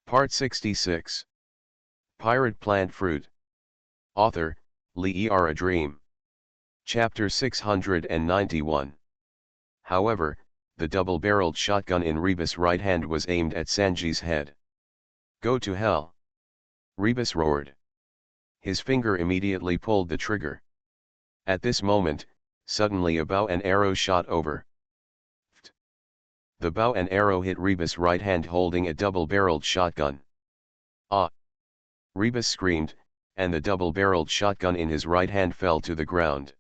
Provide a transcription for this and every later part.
Part 66. Pirate Plant Fruit. Author, Lee A Dream. Chapter 691. However, the double-barreled shotgun in Rebus' right hand was aimed at Sanji's head. "Go to hell!" Rebus roared. His finger immediately pulled the trigger. At this moment, suddenly a bow and arrow shot over. The bow and arrow hit Rebus' right hand holding a double-barreled shotgun. "Ah!" Rebus screamed, and the double-barreled shotgun in his right hand fell to the ground.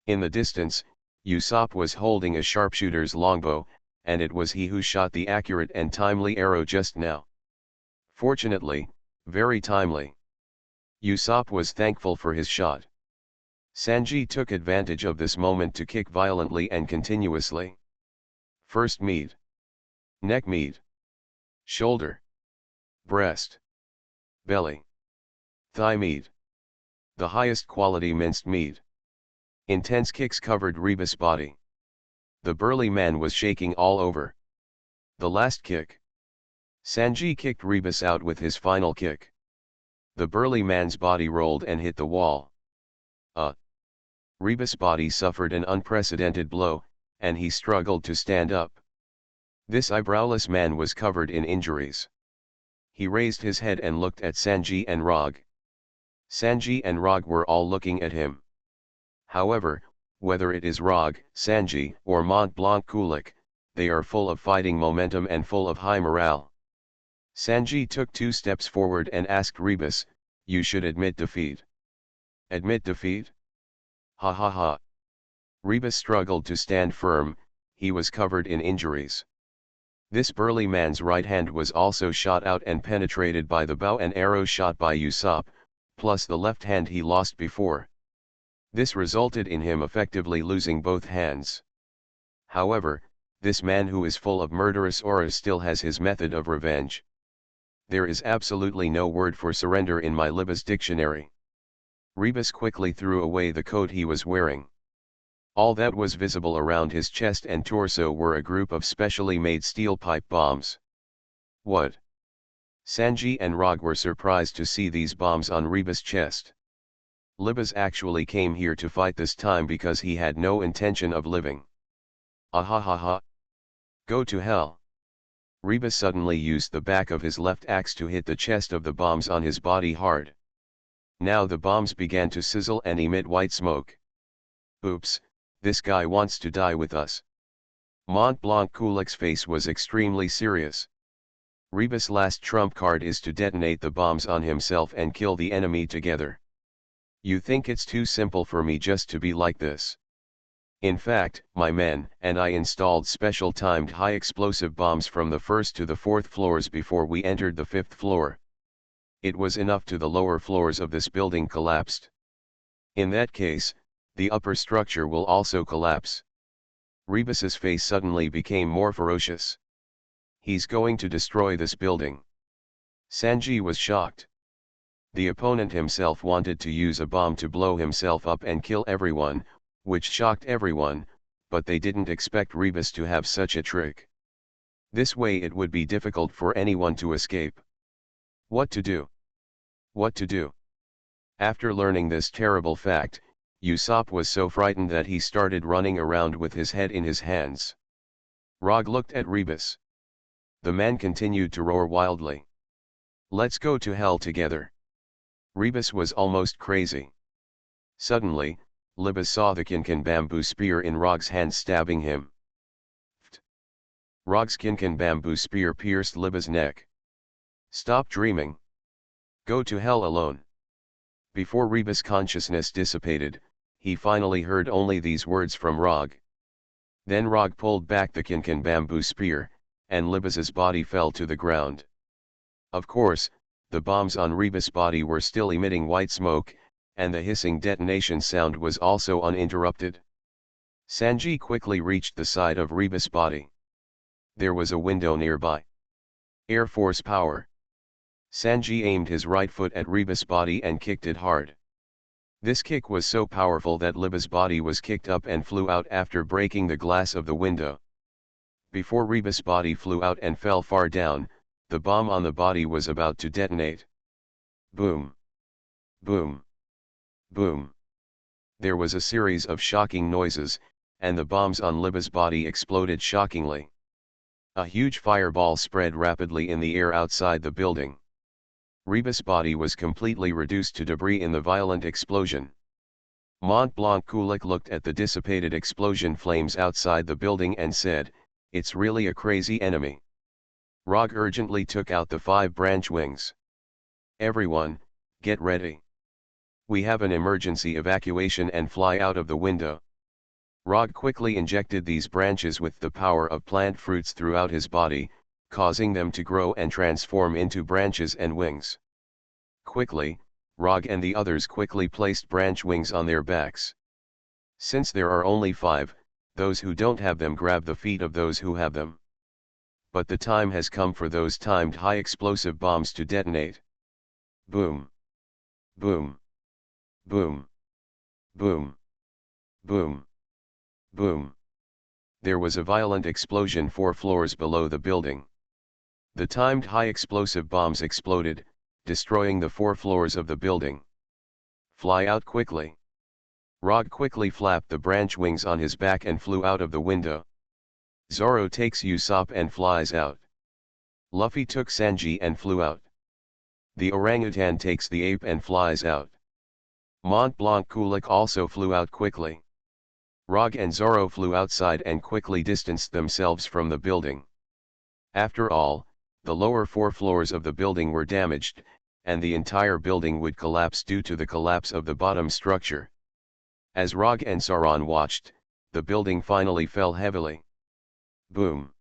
In the distance, Usopp was holding a sharpshooter's longbow, and it was he who shot the accurate and timely arrow just now. Fortunately, very timely. Usopp was thankful for his shot. Sanji took advantage of this moment to kick violently and continuously. First meat. Neck meat. Shoulder. Breast. Belly. Thigh meat. The highest quality minced meat. Intense kicks covered Rebus' body. The burly man was shaking all over. The last kick. Sanji kicked Rebus out with his final kick. The burly man's body rolled and hit the wall. Rebus' body suffered an unprecedented blow, and he struggled to stand up. This eyebrowless man was covered in injuries. He raised his head and looked at Sanji and Rog. Sanji and Rog were all looking at him. However, whether it is Rog, Sanji, or Mont Blanc Kulik, they are full of fighting momentum and full of high morale. Sanji took 2 steps forward and asked Rebus, "You should admit defeat." "Admit defeat? Ha ha ha." Rebus struggled to stand firm. He was covered in injuries. This burly man's right hand was also shot out and penetrated by the bow and arrow shot by Usopp, plus the left hand he lost before. This resulted in him effectively losing both hands. However, this man who is full of murderous auras still has his method of revenge. There is absolutely no word for surrender in my Libba's dictionary. Rebus quickly threw away the coat he was wearing. All that was visible around his chest and torso were a group of specially made steel pipe bombs. What? Sanji and Rog were surprised to see these bombs on Rebus' chest. Libas actually came here to fight this time because he had no intention of living. Ahahaha. Go to hell. Rebus suddenly used the back of his left axe to hit the chest of the bombs on his body hard. Now the bombs began to sizzle and emit white smoke. Oops, this guy wants to die with us. Mont Blanc Kulik's face was extremely serious. Rebus' last trump card is to detonate the bombs on himself and kill the enemy together. You think it's too simple for me just to be like this? In fact, my men and I installed special timed high explosive bombs from the 1st to the 4th floors before we entered the 5th floor. It was enough to the lower floors of this building collapsed. In that case, the upper structure will also collapse. Rebus's face suddenly became more ferocious. He's going to destroy this building. Sanji was shocked. The opponent himself wanted to use a bomb to blow himself up and kill everyone, which shocked everyone, but they didn't expect Rebus to have such a trick. This way it would be difficult for anyone to escape. What to do? What to do? After learning this terrible fact, Usopp was so frightened that he started running around with his head in his hands. Rog looked at Rebus. The man continued to roar wildly. Let's go to hell together. Rebus was almost crazy. Suddenly, Libas saw the Kinkin bamboo spear in Rog's hand stabbing him. Rog's Kinkin bamboo spear pierced Libas' neck. Stop dreaming. Go to hell alone. Before Rebus' consciousness dissipated, he finally heard only these words from Rog. Then Rog pulled back the Kinkin bamboo spear, and Libas's body fell to the ground. Of course, the bombs on Rebus' body were still emitting white smoke, and the hissing detonation sound was also uninterrupted. Sanji quickly reached the side of Rebus' body. There was a window nearby. Air Force power. Sanji aimed his right foot at Rebus' body and kicked it hard. This kick was so powerful that Libba's body was kicked up and flew out after breaking the glass of the window. Before Rebus' body flew out and fell far down, the bomb on the body was about to detonate. Boom! Boom! Boom! There was a series of shocking noises, and the bombs on Libba's body exploded shockingly. A huge fireball spread rapidly in the air outside the building. Rebus' body was completely reduced to debris in the violent explosion. Mont Blanc Kulik looked at the dissipated explosion flames outside the building and said, "It's really a crazy enemy." Rog urgently took out the 5 branch wings. "Everyone, get ready. We have an emergency evacuation and fly out of the window." Rog quickly injected these branches with the power of plant fruits throughout his body, causing them to grow and transform into branches and wings. Quickly, Rog and the others quickly placed branch wings on their backs. Since there are only 5, those who don't have them grab the feet of those who have them. But the time has come for those timed high explosive bombs to detonate. Boom! Boom! Boom! Boom! Boom! Boom! There was a violent explosion 4 floors below the building. The timed high explosive bombs exploded, destroying the 4 floors of the building. "Fly out quickly." Rog quickly flapped the branch wings on his back and flew out of the window. Zoro takes Usopp and flies out. Luffy took Sanji and flew out. The orangutan takes the ape and flies out. Mont Blanc Kulik also flew out quickly. Rog and Zoro flew outside and quickly distanced themselves from the building. After all, the lower 4 floors of the building were damaged, and the entire building would collapse due to the collapse of the bottom structure. As Rog and Sauron watched, the building finally fell heavily. Boom!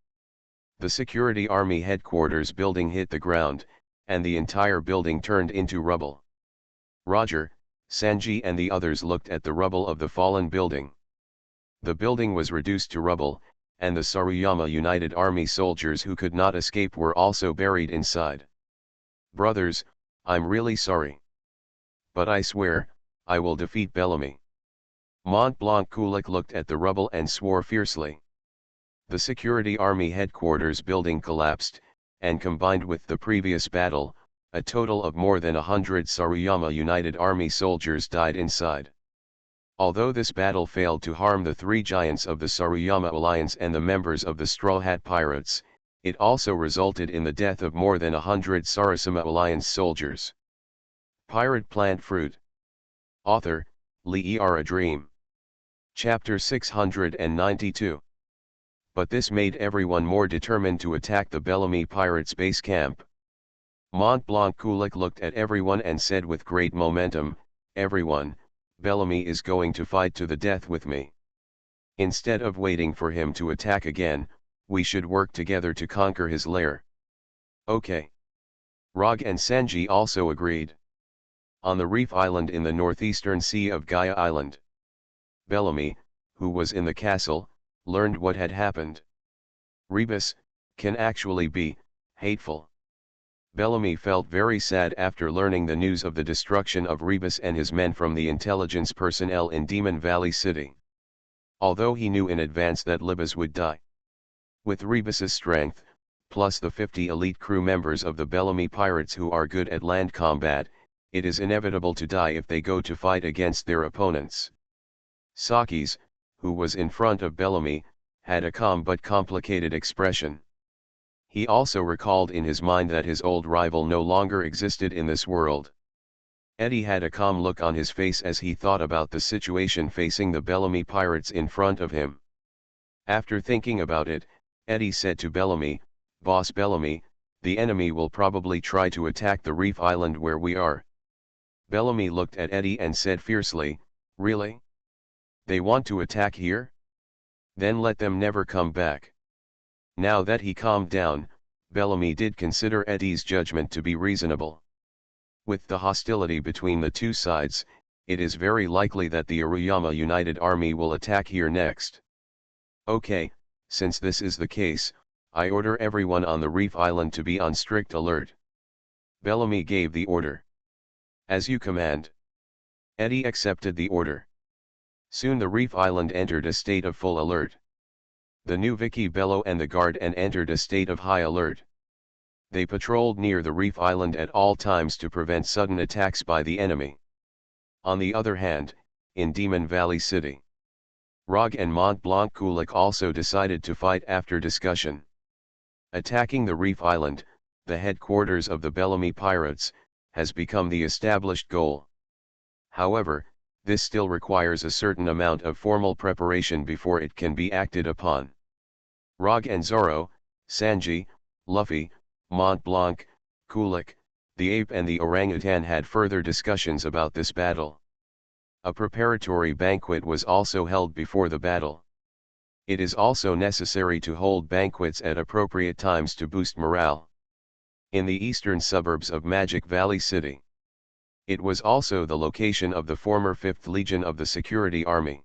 The security army headquarters building hit the ground, and the entire building turned into rubble. Roger, Sanji and the others looked at the rubble of the fallen building. The building was reduced to rubble, and the Saruyama United Army soldiers who could not escape were also buried inside. "Brothers, I'm really sorry. But I swear, I will defeat Bellamy." Mont Blanc Kulik looked at the rubble and swore fiercely. The security army headquarters building collapsed, and combined with the previous battle, a total of more than 100 Saruyama United Army soldiers died inside. Although this battle failed to harm the 3 giants of the Saruyama Alliance and the members of the Straw Hat Pirates, it also resulted in the death of more than 100 Sarusama Alliance soldiers. Pirate Plant Fruit. Author, Lee A Dream. Chapter 692. But this made everyone more determined to attack the Bellamy Pirates base camp. Mont Blanc Kulik looked at everyone and said with great momentum, "Everyone, Bellamy is going to fight to the death with me. Instead of waiting for him to attack again, we should work together to conquer his lair." "Okay." Rog and Sanji also agreed. On the reef island in the northeastern sea of Gaia Island, Bellamy, who was in the castle, learned what had happened. Rebus can actually be hateful. Bellamy felt very sad after learning the news of the destruction of Rebus and his men from the intelligence personnel in Demon Valley City. Although he knew in advance that Libas would die. With Rebus's strength, plus the 50 elite crew members of the Bellamy Pirates who are good at land combat, it is inevitable to die if they go to fight against their opponents. Sakis, who was in front of Bellamy, had a calm but complicated expression. He also recalled in his mind that his old rival no longer existed in this world. Eddie had a calm look on his face as he thought about the situation facing the Bellamy Pirates in front of him. After thinking about it, Eddie said to Bellamy, "Boss Bellamy, the enemy will probably try to attack the reef island where we are." Bellamy looked at Eddie and said fiercely, "Really? They want to attack here? Then let them never come back." Now that he calmed down, Bellamy did consider Eddie's judgment to be reasonable. With the hostility between the two sides, it is very likely that the Aruyama United Army will attack here next. "Okay, since this is the case, I order everyone on the reef island to be on strict alert." Bellamy gave the order. "As you command." Eddie accepted the order. Soon the reef island entered a state of full alert. The new Vicky Bello and the guard entered a state of high alert. They patrolled near the reef island at all times to prevent sudden attacks by the enemy. On the other hand, in Demon Valley City, Rog and Mont Blanc Kulik also decided to fight after discussion. Attacking the reef island, the headquarters of the Bellamy pirates, has become the established goal. However, this still requires a certain amount of formal preparation before it can be acted upon. Rog and Zoro, Sanji, Luffy, Mont Blanc, Kulik, the ape and the orangutan had further discussions about this battle. A preparatory banquet was also held before the battle. It is also necessary to hold banquets at appropriate times to boost morale. In the eastern suburbs of Magic Valley City, it was also the location of the former 5th Legion of the Security Army.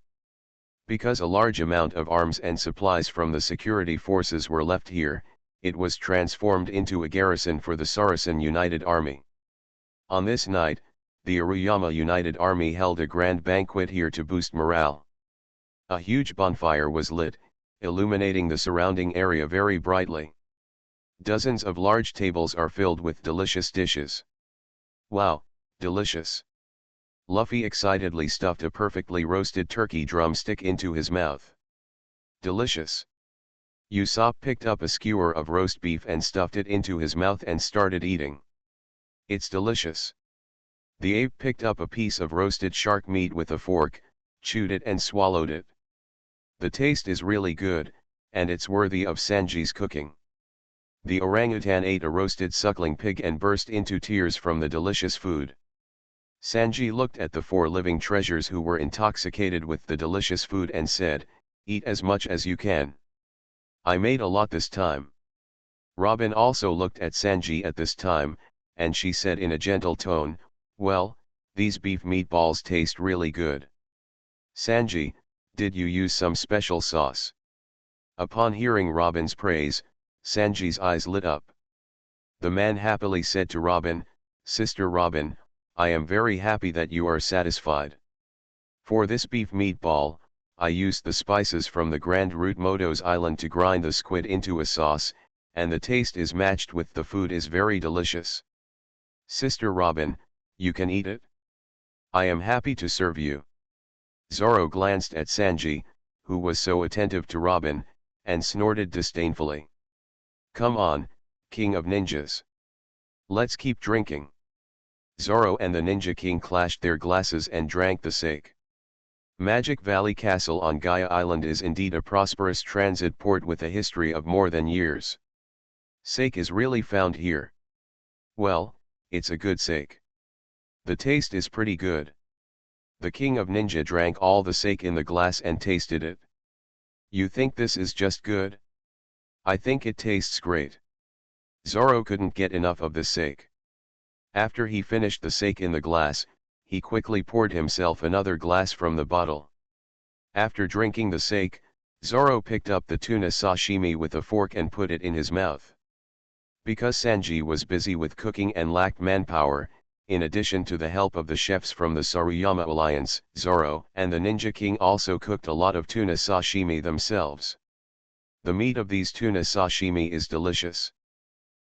Because a large amount of arms and supplies from the security forces were left here, it was transformed into a garrison for the Saracen United Army. On this night, the Aruyama United Army held a grand banquet here to boost morale. A huge bonfire was lit, illuminating the surrounding area very brightly. Dozens of large tables are filled with delicious dishes. Wow, delicious! Luffy excitedly stuffed a perfectly roasted turkey drumstick into his mouth. Delicious! Usopp picked up a skewer of roast beef and stuffed it into his mouth and started eating. It's delicious. The ape picked up a piece of roasted shark meat with a fork, chewed it and swallowed it. The taste is really good, and it's worthy of Sanji's cooking. The orangutan ate a roasted suckling pig and burst into tears from the delicious food. Sanji looked at the 4 living treasures who were intoxicated with the delicious food and said, "Eat as much as you can. I made a lot this time." Robin also looked at Sanji at this time, and she said in a gentle tone, "Well, these beef meatballs taste really good. Sanji, did you use some special sauce?" Upon hearing Robin's praise, Sanji's eyes lit up. The man happily said to Robin, "Sister Robin, I am very happy that you are satisfied. For this beef meatball, I used the spices from the Grand Root Moto's island to grind the squid into a sauce, and the taste is matched with the food is very delicious. Sister Robin, you can eat it. I am happy to serve you." Zoro glanced at Sanji, who was so attentive to Robin, and snorted disdainfully. "Come on, King of Ninjas. Let's keep drinking." Zoro and the Ninja King clashed their glasses and drank the sake. Magic Valley Castle on Gaia Island is indeed a prosperous transit port with a history of more than years. Sake is really found here. Well, it's a good sake. The taste is pretty good. The King of Ninja drank all the sake in the glass and tasted it. "You think this is just good? I think it tastes great." Zoro couldn't get enough of the sake. After he finished the sake in the glass, he quickly poured himself another glass from the bottle. After drinking the sake, Zoro picked up the tuna sashimi with a fork and put it in his mouth. Because Sanji was busy with cooking and lacked manpower, in addition to the help of the chefs from the Saruyama Alliance, Zoro and the Ninja King also cooked a lot of tuna sashimi themselves. The meat of these tuna sashimi is delicious.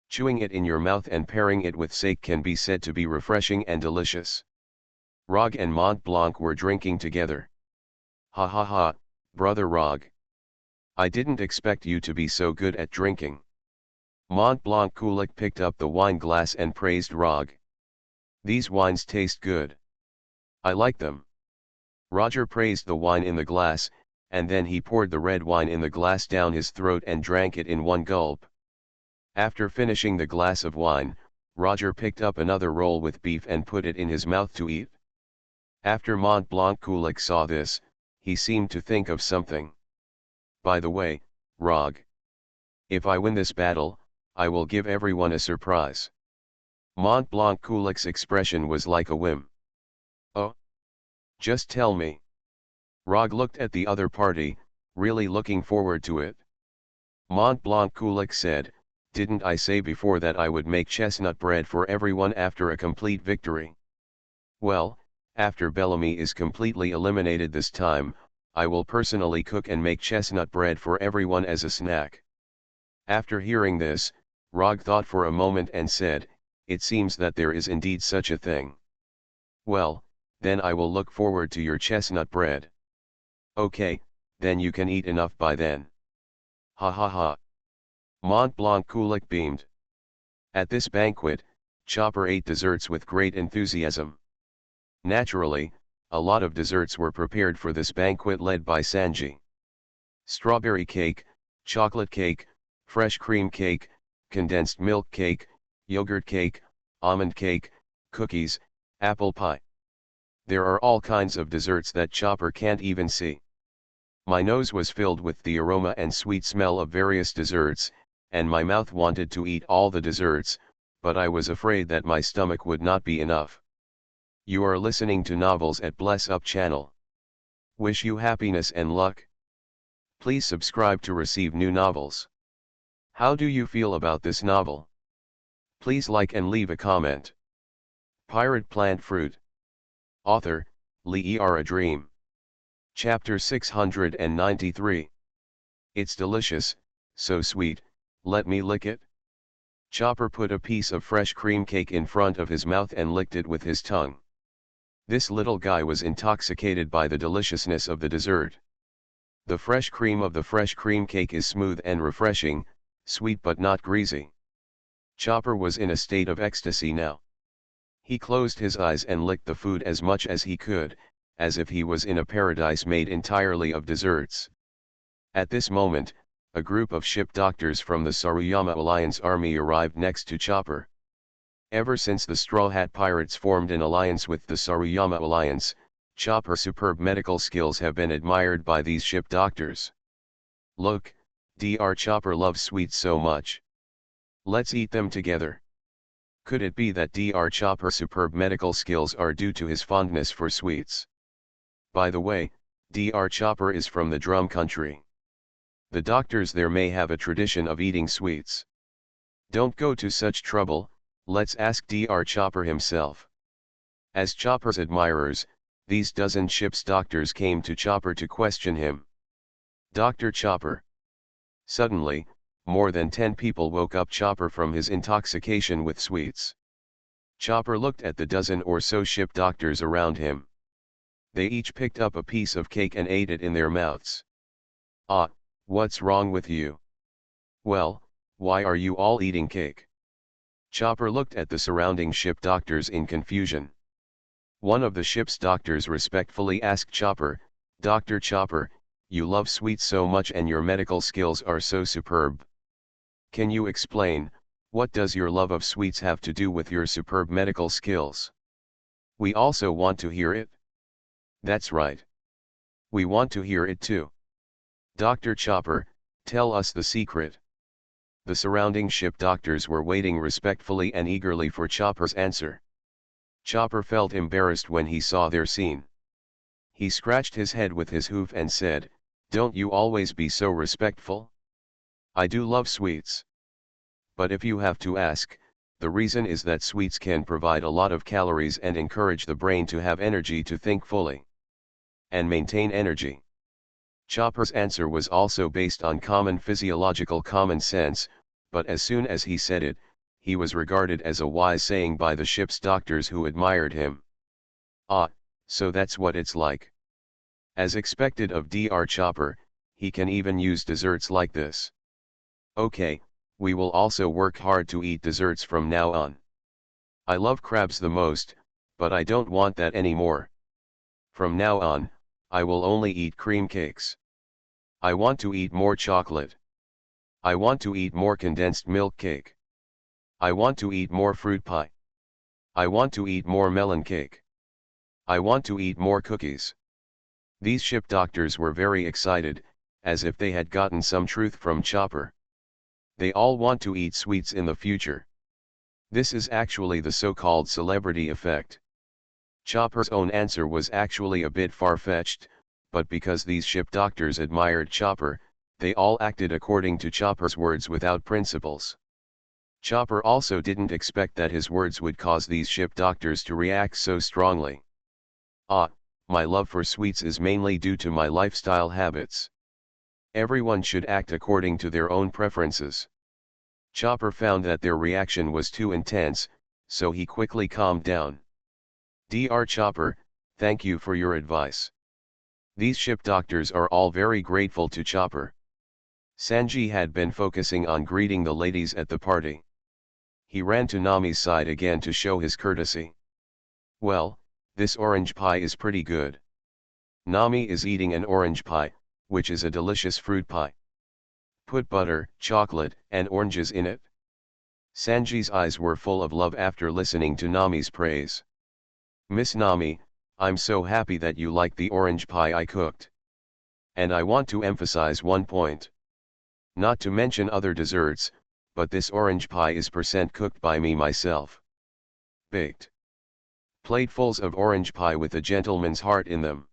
Chewing it in your mouth and pairing it with sake can be said to be refreshing and delicious. Rog and Mont Blanc were drinking together. "Ha ha ha, brother Rog. I didn't expect you to be so good at drinking." Mont Blanc Kulik picked up the wine glass and praised Rog. "These wines taste good. I like them." Roger praised the wine in the glass, and then he poured the red wine in the glass down his throat and drank it in one gulp. After finishing the glass of wine, Roger picked up another roll with beef and put it in his mouth to eat. After Mont Blanc Kulik saw this, he seemed to think of something. "By the way, Rog, if I win this battle, I will give everyone a surprise." Mont Blanc Kulik's expression was like a whim. "Oh? Just tell me." Rog looked at the other party, really looking forward to it. Mont Blanc Kulik said, "Didn't I say before that I would make chestnut bread for everyone after a complete victory? Well, after Bellamy is completely eliminated this time, I will personally cook and make chestnut bread for everyone as a snack." After hearing this, Rog thought for a moment and said, "It seems that there is indeed such a thing. Well, then I will look forward to your chestnut bread." "Okay, then you can eat enough by then." "Ha ha ha." Mont Blanc Kulik beamed. At this banquet, Chopper ate desserts with great enthusiasm. Naturally, a lot of desserts were prepared for this banquet led by Sanji. Strawberry cake, chocolate cake, fresh cream cake, condensed milk cake, yogurt cake, almond cake, cookies, apple pie. There are all kinds of desserts that Chopper can't even see. My nose was filled with the aroma and sweet smell of various desserts, and my mouth wanted to eat all the desserts, but I was afraid that my stomach would not be enough. You are listening to Novels at Bless Up channel. Wish you happiness and luck. Please subscribe to receive new novels. How do you feel about this novel? Please like and leave a comment. Pirate Plant Fruit. Author, Lee A Dream. Chapter 693. It's delicious, so sweet, let me lick it. Chopper put a piece of fresh cream cake in front of his mouth and licked it with his tongue. This little guy was intoxicated by the deliciousness of the dessert. The fresh cream of the fresh cream cake is smooth and refreshing, sweet but not greasy. Chopper was in a state of ecstasy now. He closed his eyes and licked the food as much as he could, as if he was in a paradise made entirely of desserts. At this moment, a group of ship doctors from the Saruyama Alliance army arrived next to Chopper. Ever since the Straw Hat Pirates formed an alliance with the Saruyama Alliance, Chopper's superb medical skills have been admired by these ship doctors. Look, Dr. Chopper loves sweets so much. Let's eat them together. Could it be that Dr. Chopper's superb medical skills are due to his fondness for sweets? By the way, Dr. Chopper is from the Drum Country. The doctors there may have a tradition of eating sweets. Don't go to such trouble, let's ask Dr. Chopper himself. As Chopper's admirers, these dozen ship's doctors came to Chopper to question him. Dr. Chopper. Suddenly, more than 10 people woke up Chopper from his intoxication with sweets. Chopper looked at the dozen or so ship doctors around him. They each picked up a piece of cake and ate it in their mouths. "Ah, what's wrong with you? Well, why are you all eating cake?" Chopper looked at the surrounding ship doctors in confusion. One of the ship's doctors respectfully asked Chopper, "Dr. Chopper, you love sweets so much and your medical skills are so superb. Can you explain, what does your love of sweets have to do with your superb medical skills? We also want to hear it." "That's right. We want to hear it too. Dr. Chopper, tell us the secret." The surrounding ship doctors were waiting respectfully and eagerly for Chopper's answer. Chopper felt embarrassed when he saw their scene. He scratched his head with his hoof and said, "Don't you always be so respectful? I do love sweets. But if you have to ask, the reason is that sweets can provide a lot of calories and encourage the brain to have energy to think fully and maintain energy." Chopper's answer was also based on common physiological common sense, but as soon as he said it, he was regarded as a wise saying by the ship's doctors who admired him. "Ah, so that's what it's like." As expected of Dr. Chopper, he can even use desserts like this. "Okay, we will also work hard to eat desserts from now on. I love crabs the most, but I don't want that anymore. From now on, I will only eat cream cakes. I want to eat more chocolate. I want to eat more condensed milk cake. I want to eat more fruit pie. I want to eat more melon cake. I want to eat more cookies." These ship doctors were very excited, as if they had gotten some truth from Chopper. They all want to eat sweets in the future. This is actually the so-called celebrity effect. Chopper's own answer was actually a bit far-fetched, but because these ship doctors admired Chopper, they all acted according to Chopper's words without principles. Chopper also didn't expect that his words would cause these ship doctors to react so strongly. "Ah, my love for sweets is mainly due to my lifestyle habits. Everyone should act according to their own preferences." Chopper found that their reaction was too intense, so he quickly calmed down. Dr. Chopper, thank you for your advice. These ship doctors are all very grateful to Chopper. Sanji had been focusing on greeting the ladies at the party. He ran to Nami's side again to show his courtesy. Well, this orange pie is pretty good. Nami is eating an orange pie, which is a delicious fruit pie. Put butter, chocolate, and oranges in it. Sanji's eyes were full of love after listening to Nami's praise. Miss Nami, I'm so happy that you like the orange pie I cooked. And I want to emphasize one point. Not to mention other desserts, but this orange pie is % cooked by me myself. Baked. Platefuls of orange pie with a gentleman's heart in them.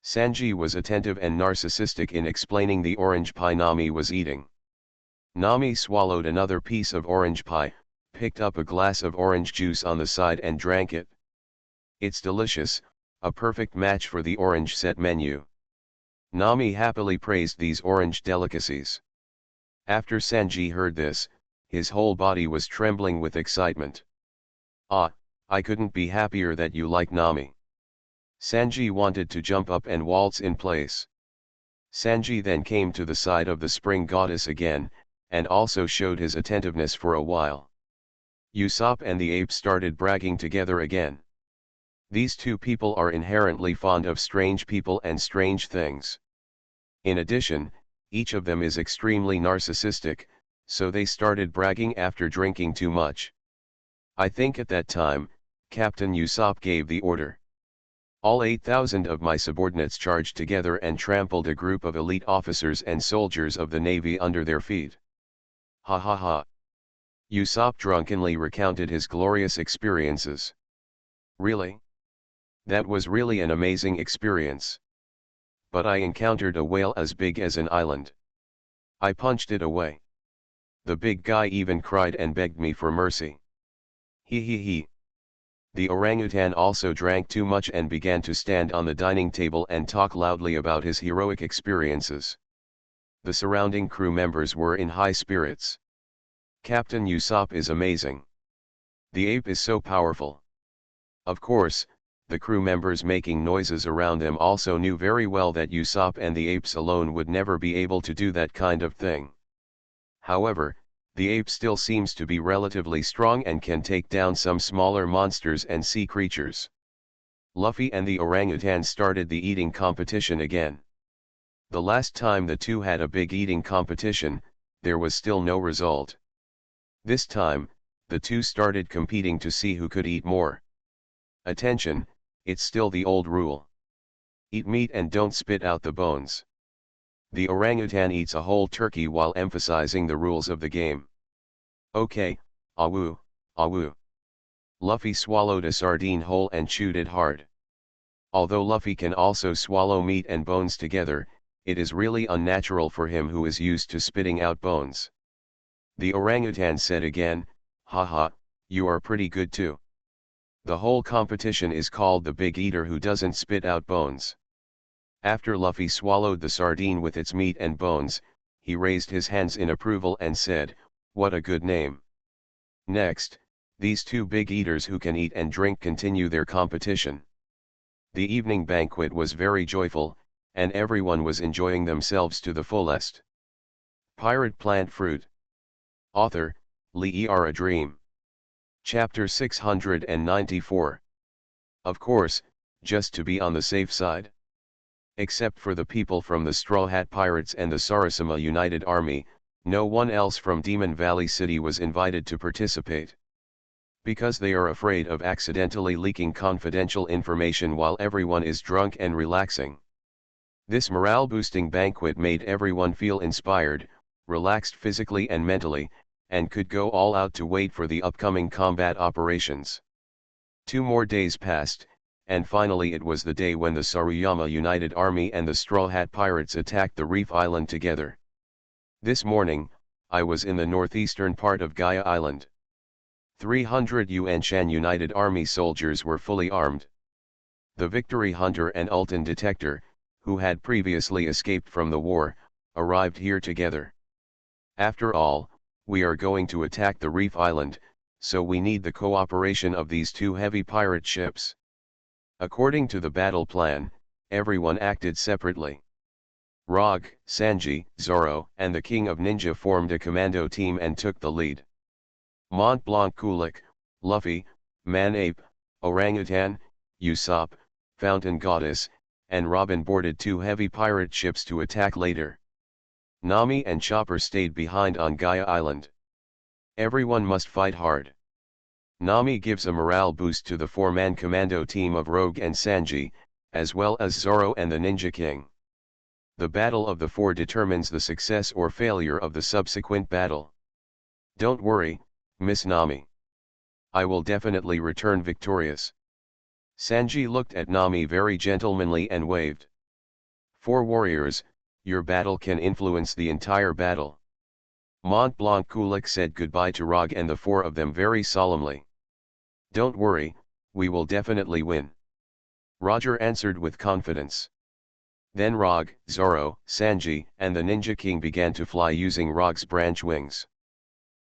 Sanji was attentive and narcissistic in explaining the orange pie Nami was eating. Nami swallowed another piece of orange pie, picked up a glass of orange juice on the side and drank it. It's delicious, a perfect match for the orange set menu. Nami happily praised these orange delicacies. After Sanji heard this, his whole body was trembling with excitement. Ah, I couldn't be happier that you like Nami. Sanji wanted to jump up and waltz in place. Sanji then came to the side of the spring goddess again, and also showed his attentiveness for a while. Usopp and the ape started bragging together again. These two people are inherently fond of strange people and strange things. In addition, each of them is extremely narcissistic, so they started bragging after drinking too much. I think at that time, Captain Usopp gave the order. All 8,000 of my subordinates charged together and trampled a group of elite officers and soldiers of the Navy under their feet. Ha ha ha. Usopp drunkenly recounted his glorious experiences. Really? That was really an amazing experience. But I encountered a whale as big as an island. I punched it away. The big guy even cried and begged me for mercy. He. The orangutan also drank too much and began to stand on the dining table and talk loudly about his heroic experiences. The surrounding crew members were in high spirits. Captain Usopp is amazing. The ape is so powerful. Of course, the crew members making noises around them also knew very well that Usopp and the apes alone would never be able to do that kind of thing. However, the ape still seems to be relatively strong and can take down some smaller monsters and sea creatures. Luffy and the orangutan started the eating competition again. The last time the two had a big eating competition, there was still no result. This time, the two started competing to see who could eat more. Attention, it's still the old rule. Eat meat and don't spit out the bones. The orangutan eats a whole turkey while emphasizing the rules of the game. Okay, awoo, awoo. Luffy swallowed a sardine whole and chewed it hard. Although Luffy can also swallow meat and bones together, it is really unnatural for him who is used to spitting out bones. The orangutan said again, haha, you are pretty good too. The whole competition is called the Big Eater who doesn't spit out bones. After Luffy swallowed the sardine with its meat and bones, he raised his hands in approval and said, what a good name. Next, these two big eaters who can eat and drink continue their competition. The evening banquet was very joyful, and everyone was enjoying themselves to the fullest. Pirate Plant Fruit. Author, Lee A Dream. Chapter 694. Of course, just to be on the safe side. Except for the people from the Straw Hat Pirates and the Sarasama United Army, no one else from Demon Valley City was invited to participate. Because they are afraid of accidentally leaking confidential information while everyone is drunk and relaxing. This morale-boosting banquet made everyone feel inspired, relaxed physically and mentally, and could go all out to wait for the upcoming combat operations. 2 more days passed, and finally it was the day when the Saruyama United Army and the Straw Hat Pirates attacked the Reef Island together. This morning, I was in the northeastern part of Gaia Island. 300 Yuanshan United Army soldiers were fully armed. The Victory Hunter and Ulton Detector, who had previously escaped from the war, arrived here together. After all, we are going to attack the reef island, so we need the cooperation of these two heavy pirate ships. According to the battle plan, everyone acted separately. Rog, Sanji, Zoro, and the King of Ninja formed a commando team and took the lead. Mont Blanc Kulik, Luffy, Man-Ape, Orangutan, Usopp, Fountain Goddess, and Robin boarded two heavy pirate ships to attack later. Nami and Chopper stayed behind on Gaia Island. Everyone must fight hard. Nami gives a morale boost to the four-man commando team of Rogue and Sanji, as well as Zoro and the Ninja King. The Battle of the Four determines the success or failure of the subsequent battle. Don't worry, Miss Nami. I will definitely return victorious. Sanji looked at Nami very gentlemanly and waved. Four warriors, your battle can influence the entire battle. Mont Blanc Kulik said goodbye to Rog and the four of them very solemnly. Don't worry, we will definitely win. Roger answered with confidence. Then Rog, Zoro, Sanji, and the Ninja King began to fly using Rog's branch wings.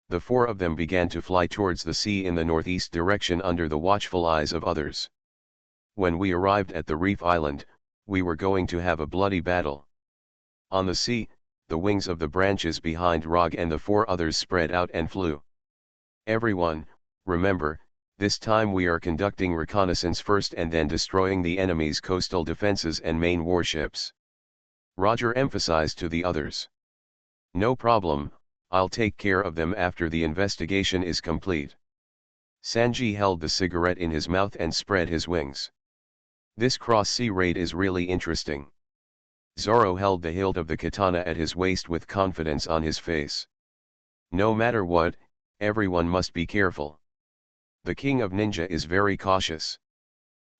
The four of them began to fly towards the sea in the northeast direction under the watchful eyes of others. When we arrived at the reef island, we were going to have a bloody battle. On the sea, the wings of the branches behind Rog and the four others spread out and flew. Everyone, remember, this time we are conducting reconnaissance first and then destroying the enemy's coastal defenses and main warships. Roger emphasized to the others. No problem, I'll take care of them after the investigation is complete. Sanji held the cigarette in his mouth and spread his wings. This cross-sea raid is really interesting. Zoro held the hilt of the katana at his waist with confidence on his face. No matter what, everyone must be careful. The King of Ninja is very cautious.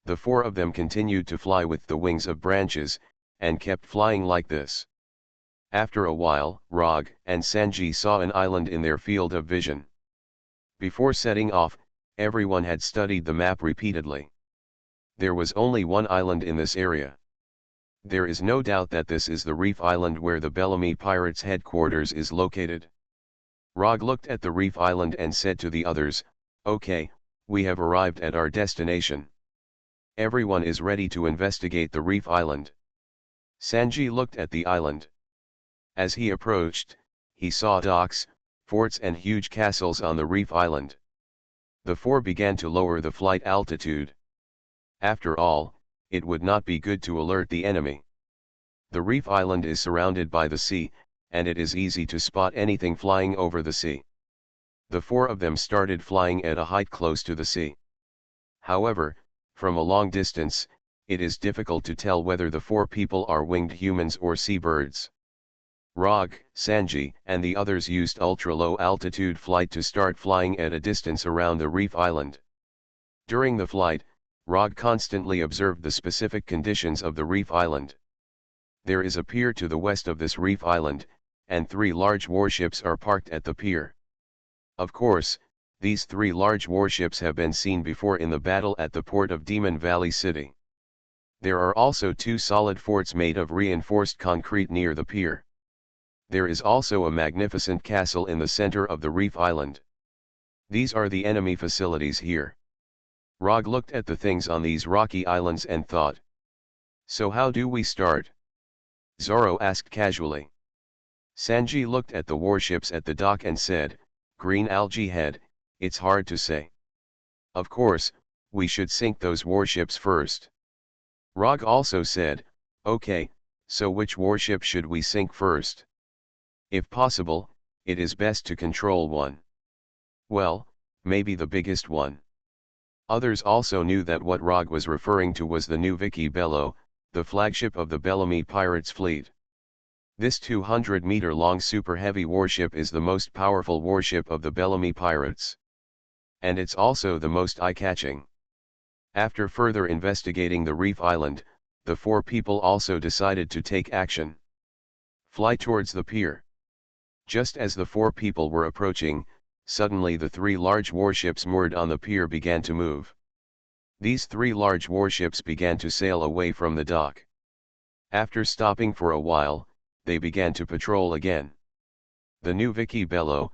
The four of them continued to fly with the wings of branches, and kept flying like this. After a while, Rog and Sanji saw an island in their field of vision. Before setting off, everyone had studied the map repeatedly. There was only one island in this area. There is no doubt that this is the reef island where the Bellamy Pirates headquarters is located. Rog looked at the reef island and said to the others, "Okay, we have arrived at our destination. Everyone is ready to investigate the reef island." Sanji looked at the island. As he approached, he saw docks, forts and huge castles on the reef island. The four began to lower the flight altitude. After all, it would not be good to alert the enemy. The reef island is surrounded by the sea, and it is easy to spot anything flying over the sea. The four of them started flying at a height close to the sea. However, from a long distance, it is difficult to tell whether the four people are winged humans or seabirds. Rog, Sanji, and the others used ultra-low altitude flight to start flying at a distance around the reef island. During the flight, Rog constantly observed the specific conditions of the reef island. There is a pier to the west of this reef island, and 3 large warships are parked at the pier. Of course, these 3 large warships have been seen before in the battle at the port of Demon Valley City. There are also 2 solid forts made of reinforced concrete near the pier. There is also a magnificent castle in the center of the reef island. These are the enemy facilities here. Rog looked at the things on these rocky islands and thought. So how do we start? Zoro asked casually. Sanji looked at the warships at the dock and said, "Green algae head, it's hard to say. Of course, we should sink those warships first." Rog also said, "Okay, so which warship should we sink first? If possible, it is best to control one. Well, maybe the biggest one." Others also knew that what Rog was referring to was the new Vicky Bello, the flagship of the Bellamy Pirates fleet. This 200-meter-long super heavy warship is the most powerful warship of the Bellamy Pirates. And it's also the most eye-catching. After further investigating the reef island, the 4 people also decided to take action. Fly towards the pier. Just as the 4 people were approaching, suddenly the 3 large warships moored on the pier began to move. These 3 large warships began to sail away from the dock. After stopping for a while, they began to patrol again. The new Vicky Bello,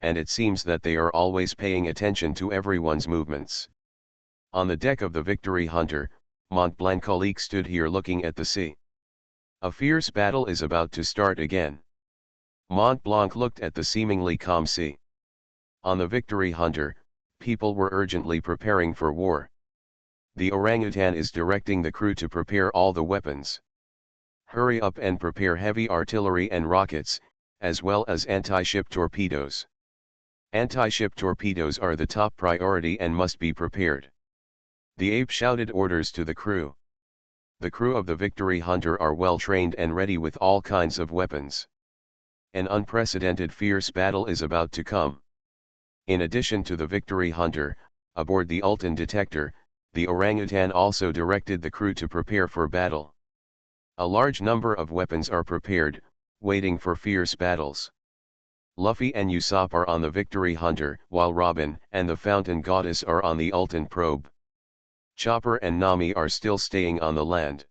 and it seems that they are always paying attention to everyone's movements. On the deck of the Victory Hunter, Montblanc stood here looking at the sea. A fierce battle is about to start again. Montblanc looked at the seemingly calm sea. On the Victory Hunter, people were urgently preparing for war. The orangutan is directing the crew to prepare all the weapons. Hurry up and prepare heavy artillery and rockets, as well as anti-ship torpedoes. Anti-ship torpedoes are the top priority and must be prepared. The ape shouted orders to the crew. The crew of the Victory Hunter are well trained and ready with all kinds of weapons. An unprecedented fierce battle is about to come. In addition to the Victory Hunter, aboard the Ulton detector, the orangutan also directed the crew to prepare for battle. A large number of weapons are prepared, waiting for fierce battles. Luffy and Usopp are on the Victory Hunter, while Robin and the Fountain Goddess are on the Ulton probe. Chopper and Nami are still staying on the land.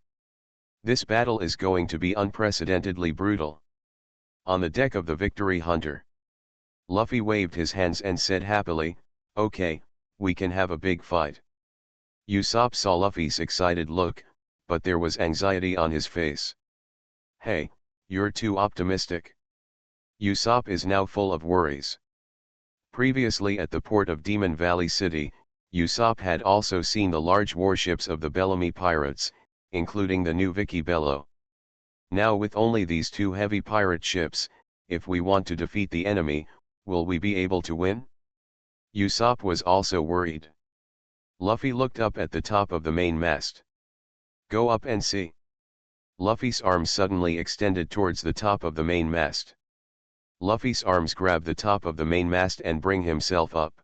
This battle is going to be unprecedentedly brutal. On the deck of the Victory Hunter, Luffy waved his hands and said happily, "Okay, we can have a big fight." Usopp saw Luffy's excited look, but there was anxiety on his face. "Hey, you're too optimistic." Usopp is now full of worries. Previously at the port of Demon Valley City, Usopp had also seen the large warships of the Bellamy pirates, including the new Vicky Bello. Now with only these two heavy pirate ships, if we want to defeat the enemy, will we be able to win? Usopp was also worried. Luffy looked up at the top of the main mast. "Go up and see." Luffy's arms suddenly extended towards the top of the main mast. Luffy's arms grab the top of the main mast and bring himself up.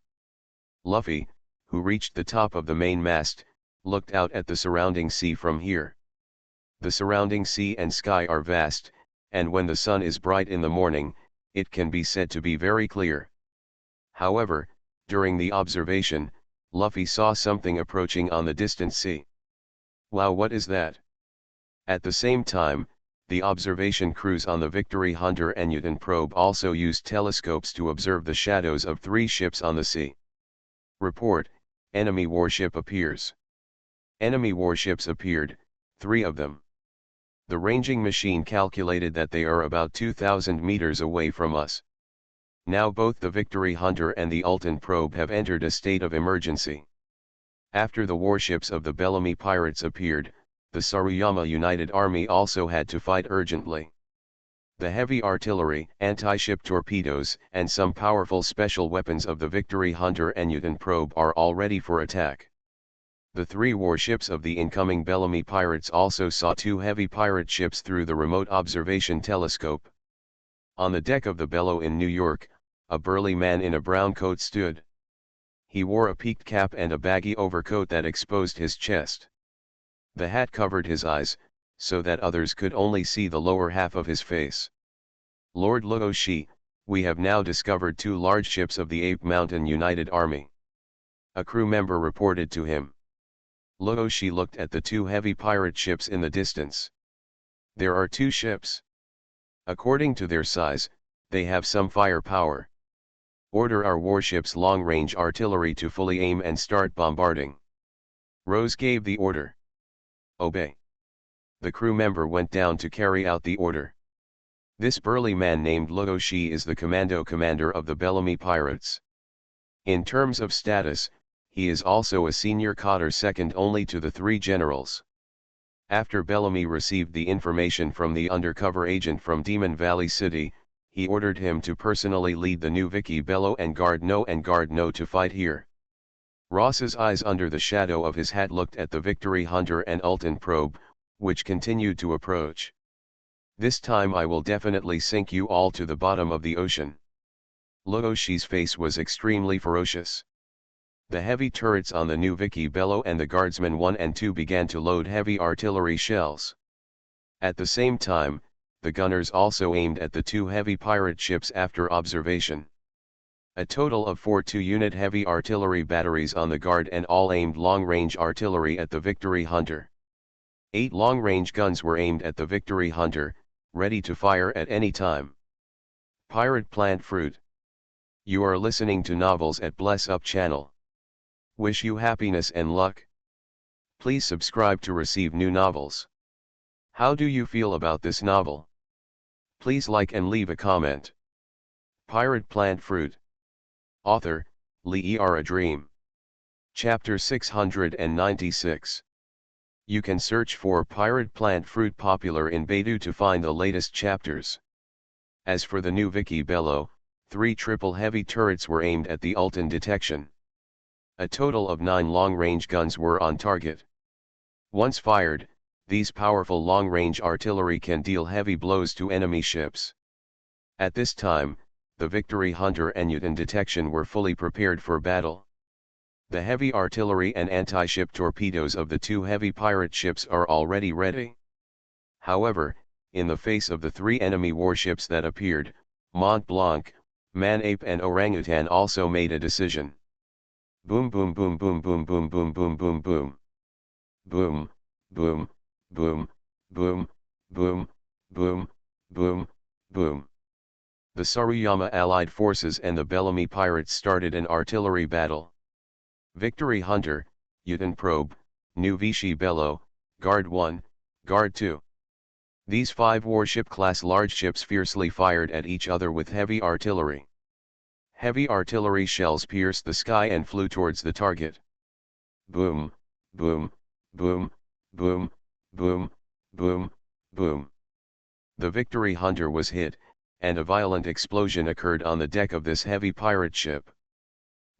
Luffy, who reached the top of the main mast, looked out at the surrounding sea from here. The surrounding sea and sky are vast, and when the sun is bright in the morning, it can be said to be very clear. However, during the observation, Luffy saw something approaching on the distant sea. "Wow, what is that?" At the same time, the observation crews on the Victory Hunter and Ulton probe also used telescopes to observe the shadows of 3 ships on the sea. Report: enemy warship appears. Enemy warships appeared, 3 of them. The ranging machine calculated that they are about 2,000 meters away from us. Now both the Victory Hunter and the Ulton probe have entered a state of emergency. After the warships of the Bellamy pirates appeared, the Saruyama United Army also had to fight urgently. The heavy artillery, anti-ship torpedoes, and some powerful special weapons of the Victory Hunter and Ulton probe are all ready for attack. The 3 warships of the incoming Bellamy pirates also saw 2 heavy pirate ships through the remote observation telescope. On the deck of the Bello in New York, a burly man in a brown coat stood. He wore a peaked cap and a baggy overcoat that exposed his chest. The hat covered his eyes, so that others could only see the lower half of his face. "Lord Luoshi, we have now discovered 2 large ships of the Ape Mountain United Army," a crew member reported to him. Luoshi looked at the 2 heavy pirate ships in the distance. "There are 2 ships. According to their size, they have some firepower. Order our warships' long-range artillery to fully aim and start bombarding." Rose gave the order. "Obey." The crew member went down to carry out the order. This burly man named Luoshi is the commando commander of the Bellamy pirates. In terms of status, he is also a senior cadre second only to the 3 generals. After Bellamy received the information from the undercover agent from Demon Valley City, he ordered him to personally lead the new Vicky Bello and Guard No to fight here. Ross's eyes under the shadow of his hat looked at the Victory Hunter and Ulton probe, which continued to approach. "This time I will definitely sink you all to the bottom of the ocean." Luoshi's face was extremely ferocious. The heavy turrets on the new Vicky Bello and the Guardsmen 1 and 2 began to load heavy artillery shells. At the same time, the gunners also aimed at the 2 heavy pirate ships after observation. A total of 4 2-unit heavy artillery batteries on the Guard and all aimed long-range artillery at the Victory Hunter. 8 long-range guns were aimed at the Victory Hunter, ready to fire at any time. Pirate plant fruit. You are listening to Novels at Bless Up channel. Wish you happiness and luck. Please subscribe to receive new novels. How do you feel about this novel? Please like and leave a comment. Pirate Plant Fruit. Author, Lee A Dream. Chapter 696. You can search for Pirate Plant Fruit popular in Baidu to find the latest chapters. As for the new Vicky Bello, 3 triple heavy turrets were aimed at the Ultan detection. A total of 9 long-range guns were on target. Once fired, these powerful long-range artillery can deal heavy blows to enemy ships. At this time, the Victory Hunter and Ultan detection were fully prepared for battle. The heavy artillery and anti-ship torpedoes of the 2 heavy pirate ships are already ready. However, in the face of the 3 enemy warships that appeared, Mont Blanc, Man-Ape and Orangutan also made a decision. Boom boom boom boom boom boom boom boom boom boom. Boom, boom, boom, boom, boom, boom, boom, boom. The Saruyama Allied forces and the Bellamy pirates started an artillery battle. Victory Hunter, Ultan Probe, New Vichy Bello, Guard 1, Guard 2. These 5 warship-class large ships fiercely fired at each other with heavy artillery. Heavy artillery shells pierced the sky and flew towards the target. Boom, boom, boom, boom, boom, boom, boom. The Victory Hunter was hit, and a violent explosion occurred on the deck of this heavy pirate ship.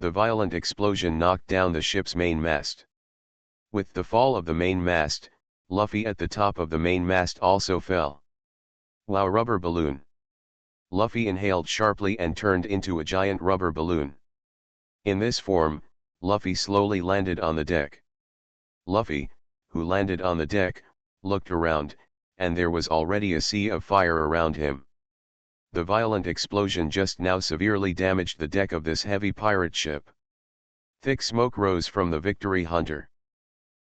The violent explosion knocked down the ship's mainmast. With the fall of the mainmast, Luffy at the top of the mainmast also fell. Wow, rubber balloon. Luffy inhaled sharply and turned into a giant rubber balloon. In this form, Luffy slowly landed on the deck. Luffy, who landed on the deck, looked around, and there was already a sea of fire around him. The violent explosion just now severely damaged the deck of this heavy pirate ship. Thick smoke rose from the Victory Hunter.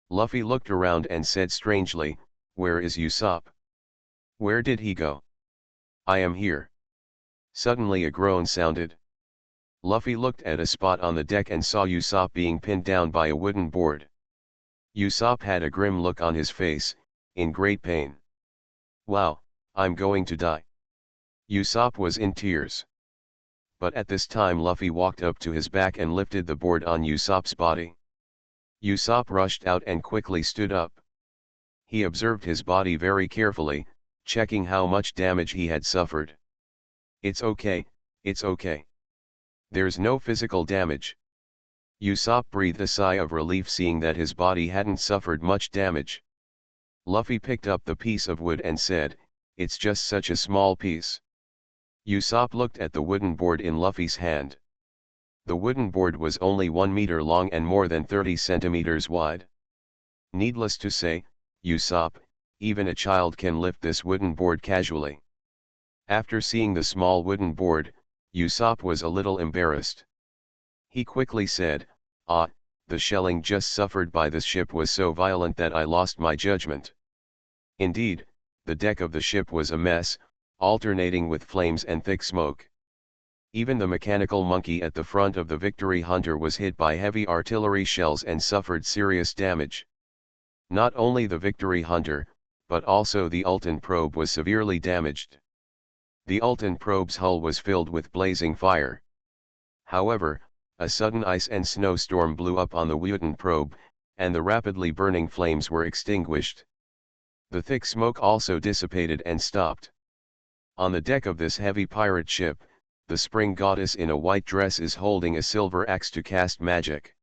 Luffy looked around and said strangely, "Where is Usopp? Where did he go? I am here." Suddenly a groan sounded. Luffy looked at a spot on the deck and saw Usopp being pinned down by a wooden board. Usopp had a grim look on his face, in great pain. "Wow, I'm going to die." Usopp was in tears. But at this time Luffy walked up to his back and lifted the board on Usopp's body. Usopp rushed out and quickly stood up. He observed his body very carefully, checking how much damage he had suffered. It's okay, it's okay. There's no physical damage." Usopp breathed a sigh of relief seeing that his body hadn't suffered much damage. Luffy picked up the piece of wood and said, "It's just such a small piece." Usopp looked at the wooden board in Luffy's hand. The wooden board was only 1 meter long and more than 30 centimeters wide. Needless to say, Usopp, even a child can lift this wooden board casually. After seeing the small wooden board, Usopp was a little embarrassed. He quickly said, "The shelling just suffered by this ship was so violent that I lost my judgment." Indeed, the deck of the ship was a mess, alternating with flames and thick smoke. Even the mechanical monkey at the front of the Victory Hunter was hit by heavy artillery shells and suffered serious damage. Not only the Victory Hunter, but also the Ultan probe was severely damaged. The Ultan probe's hull was filled with blazing fire. However, a sudden ice and snowstorm blew up on the Ultan probe, and the rapidly burning flames were extinguished. The thick smoke also dissipated and stopped. On the deck of this heavy pirate ship, the spring goddess in a white dress is holding a silver axe to cast magic.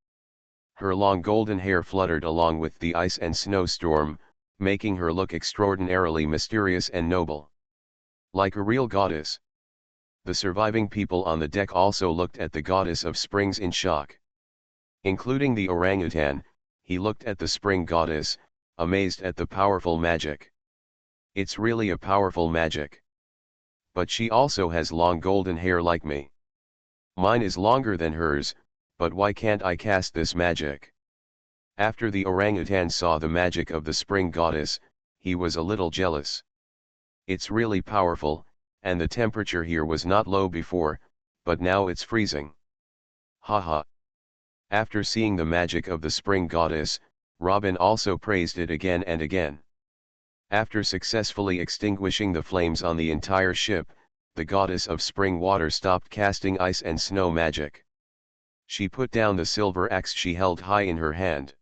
Her long golden hair fluttered along with the ice and snowstorm, making her look extraordinarily mysterious and noble. Like a real goddess. The surviving people on the deck also looked at the goddess of springs in shock. Including the orangutan, he looked at the spring goddess, amazed at the powerful magic. It's really a powerful magic. But she also has long golden hair like me. Mine is longer than hers, but why can't I cast this magic? After the orangutan saw the magic of the spring goddess, he was a little jealous. It's really powerful, and the temperature here was not low before, but now it's freezing. Haha. After seeing the magic of the spring goddess, Robin also praised it again and again. After successfully extinguishing the flames on the entire ship, the goddess of spring water stopped casting ice and snow magic. She put down the silver axe she held high in her hand.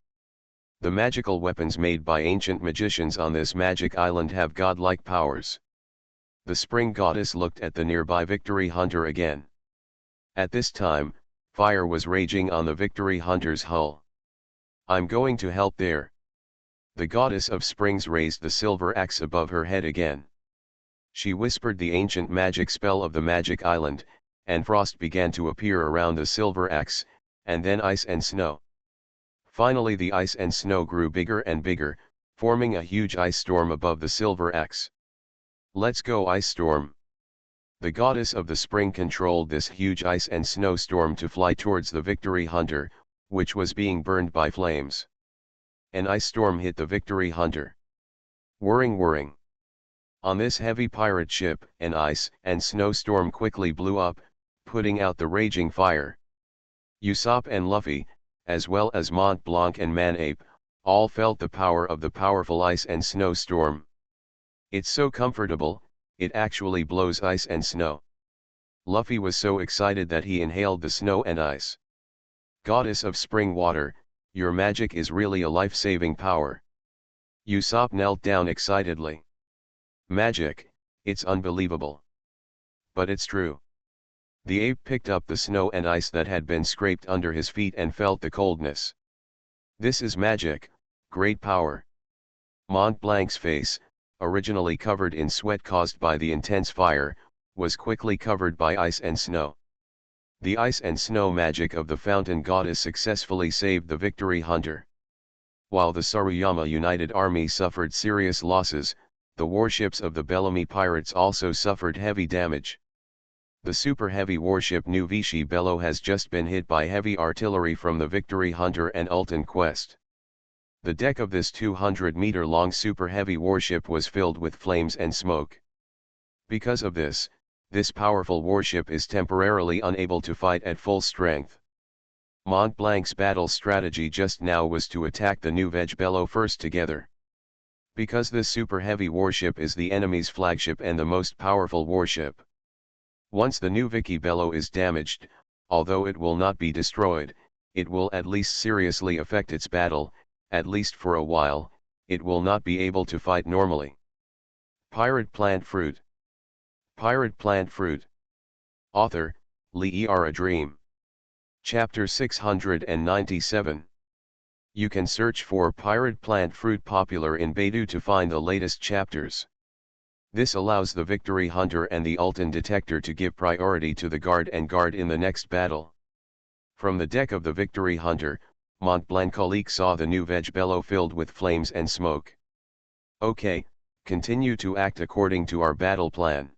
The magical weapons made by ancient magicians on this magic island have godlike powers. The spring goddess looked at the nearby Victory Hunter again. At this time, fire was raging on the Victory Hunter's hull. I'm going to help there. The goddess of springs raised the silver axe above her head again. She whispered the ancient magic spell of the magic island, and frost began to appear around the silver axe, and then ice and snow. Finally the ice and snow grew bigger and bigger, forming a huge ice storm above the silver axe. Let's go ice storm. The goddess of the spring controlled this huge ice and snow storm to fly towards the Victory Hunter, which was being burned by flames. An ice storm hit the Victory Hunter. Whirring whirring. On this heavy pirate ship, an ice and snow storm quickly blew up, putting out the raging fire. Usopp and Luffy, as well as Mont Blanc and Manape, all felt the power of the powerful ice and snow storm. It's so comfortable, it actually blows ice and snow. Luffy was so excited that he inhaled the snow and ice. Goddess of spring water, your magic is really a life-saving power. Usopp knelt down excitedly. Magic, it's unbelievable. But it's true. The ape picked up the snow and ice that had been scraped under his feet and felt the coldness. This is magic, great power. Mont Blanc's face, originally covered in sweat caused by the intense fire, was quickly covered by ice and snow. The ice and snow magic of the fountain goddess successfully saved the Victory Hunter. While the Saruyama United Army suffered serious losses, the warships of the Bellamy pirates also suffered heavy damage. The super heavy warship New Vichy Bello has just been hit by heavy artillery from the Victory Hunter and Ulton Quest. The deck of this 200-meter-long super heavy warship was filled with flames and smoke. Because of this, this powerful warship is temporarily unable to fight at full strength. Mont Blanc's battle strategy just now was to attack the New Veg Bello first together. Because this super heavy warship is the enemy's flagship and the most powerful warship. Once the New Vicky Bello is damaged, although it will not be destroyed, it will at least seriously affect its battle, at least for a while, it will not be able to fight normally. Pirate Plant Fruit. Pirate Plant Fruit. Author, Lee R. A Dream. Chapter 697. You can search for Pirate Plant Fruit popular in Baidu to find the latest chapters. This allows the Victory Hunter and the Ulton Detector to give priority to the guard and guard in the next battle. From the deck of the Victory Hunter, Mont Blanc saw the New Veg Bello filled with flames and smoke. Okay, continue to act according to our battle plan.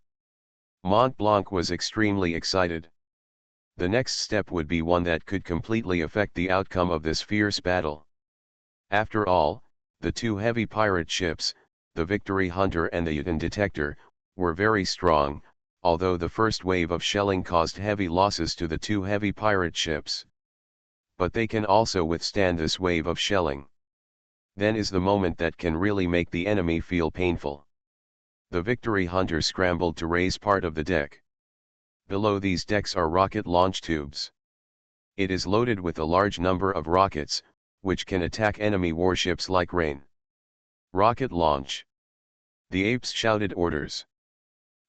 Mont Blanc was extremely excited. The next step would be one that could completely affect the outcome of this fierce battle. After all, the two heavy pirate ships, the Victory Hunter and the Ulton Detector, were very strong, although the first wave of shelling caused heavy losses to the two heavy pirate ships. But they can also withstand this wave of shelling. Then is the moment that can really make the enemy feel painful. The Victory Hunter scrambled to raise part of the deck. Below these decks are rocket launch tubes. It is loaded with a large number of rockets, which can attack enemy warships like rain. Rocket launch. The apes shouted orders.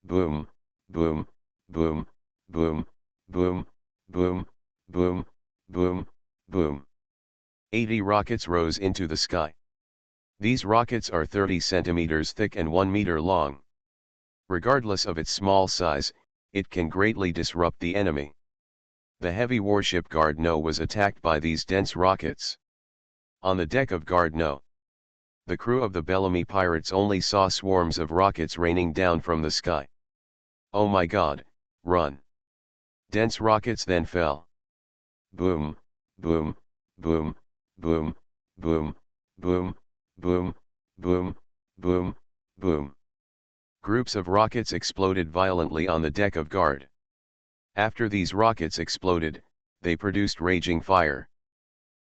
Boom, boom, boom, boom, boom, boom, boom, boom, boom. 80 rockets rose into the sky. These rockets are 30 centimeters thick and 1 meter long. Regardless of its small size, it can greatly disrupt the enemy. The heavy warship Gardno was attacked by these dense rockets. On the deck of Gardno, the crew of the Bellamy pirates only saw swarms of rockets raining down from the sky. Oh my God, run! Dense rockets then fell. Boom, boom, boom, boom, boom, boom, boom, boom, boom, boom. Groups of rockets exploded violently on the deck of guard. After these rockets exploded, they produced raging fire.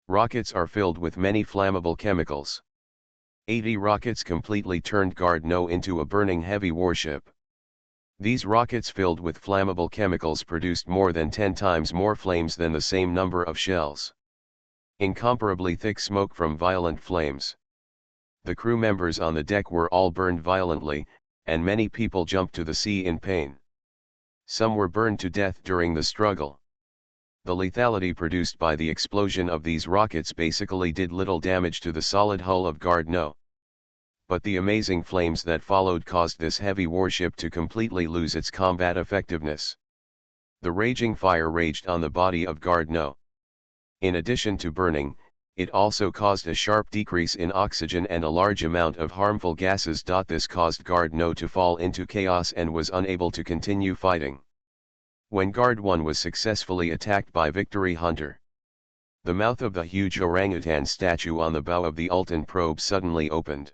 Rockets are filled with many flammable chemicals. 80 rockets completely turned Gardno into a burning heavy warship. These rockets filled with flammable chemicals produced more than 10 times more flames than the same number of shells. Incomparably thick smoke from violent flames. The crew members on the deck were all burned violently, and many people jumped to the sea in pain. Some were burned to death during the struggle. The lethality produced by the explosion of these rockets basically did little damage to the solid hull of Gardno. But the amazing flames that followed caused this heavy warship to completely lose its combat effectiveness. The raging fire raged on the body of Gardno. In addition to burning, it also caused a sharp decrease in oxygen and a large amount of harmful gases. This caused Gardno to fall into chaos and was unable to continue fighting. When Guard 1 was successfully attacked by Victory Hunter, the mouth of the huge orangutan statue on the bow of the Ulton probe suddenly opened.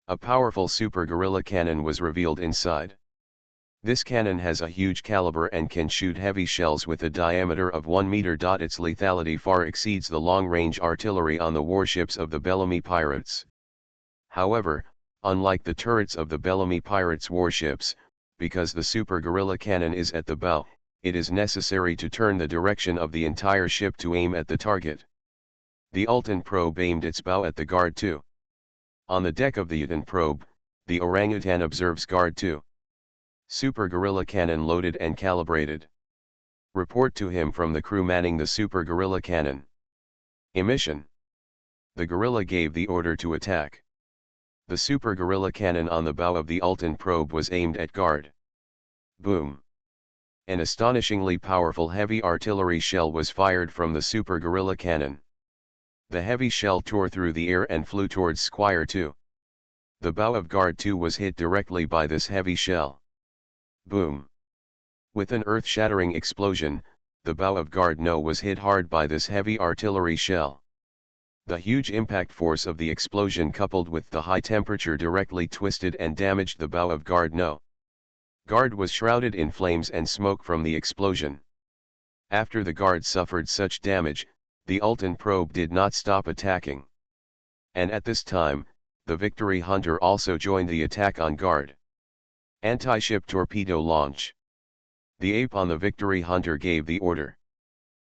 A powerful super gorilla cannon was revealed inside. This cannon has a huge caliber and can shoot heavy shells with a diameter of 1 meter. Its lethality far exceeds the long-range artillery on the warships of the Bellamy pirates. However, unlike the turrets of the Bellamy pirates' warships, because the super gorilla cannon is at the bow, it is necessary to turn the direction of the entire ship to aim at the target. The Ulton probe aimed its bow at the Guard 2. On the deck of the Ulton probe, the orangutan observes Guard 2. Super gorilla cannon loaded and calibrated. Report to him from the crew manning the super gorilla cannon. Emission. The gorilla gave the order to attack. The super gorilla cannon on the bow of the Ulton probe was aimed at Guard. Boom. An astonishingly powerful heavy artillery shell was fired from the super gorilla cannon. The heavy shell tore through the air and flew towards Squire 2. The bow of Guard 2 was hit directly by this heavy shell. Boom. With an earth-shattering explosion, the bow of Guard No was hit hard by this heavy artillery shell. The huge impact force of the explosion coupled with the high temperature directly twisted and damaged the bow of Guard No. Guard was shrouded in flames and smoke from the explosion. After the Guard suffered such damage, the Ulton probe did not stop attacking. And at this time, the Victory Hunter also joined the attack on Guard. Anti-ship torpedo launch. The ape on the Victory Hunter gave the order.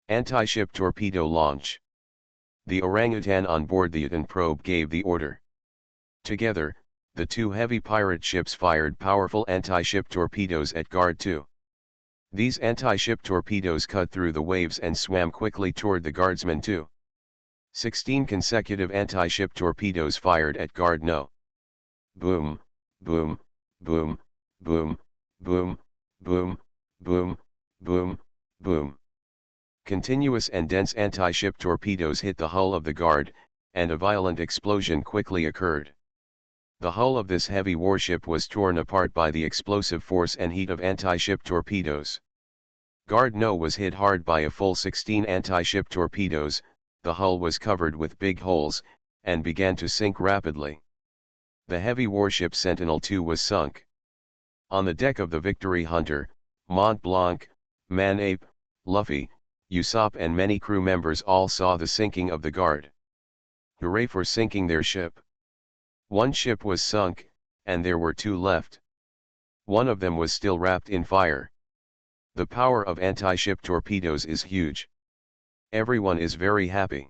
Anti-ship torpedo launch. The orangutan on board the Ulton probe gave the order. Together, the two heavy pirate ships fired powerful anti-ship torpedoes at Guard 2. These anti-ship torpedoes cut through the waves and swam quickly toward the guardsmen 2. 16 consecutive anti-ship torpedoes fired at Guard No. Boom, boom, boom, boom, boom, boom, boom, boom, boom. Continuous and dense anti-ship torpedoes hit the hull of the Guard, and a violent explosion quickly occurred. The hull of this heavy warship was torn apart by the explosive force and heat of anti-ship torpedoes. Guard No was hit hard by a full 16 anti-ship torpedoes, the hull was covered with big holes, and began to sink rapidly. The heavy warship Sentinel-2 was sunk. On the deck of the Victory Hunter, Mont Blanc, Man-Ape, Luffy, Usopp and many crew members all saw the sinking of the Guard. Hooray for sinking their ship! One ship was sunk, and there were two left. One of them was still wrapped in fire. The power of anti-ship torpedoes is huge. Everyone is very happy.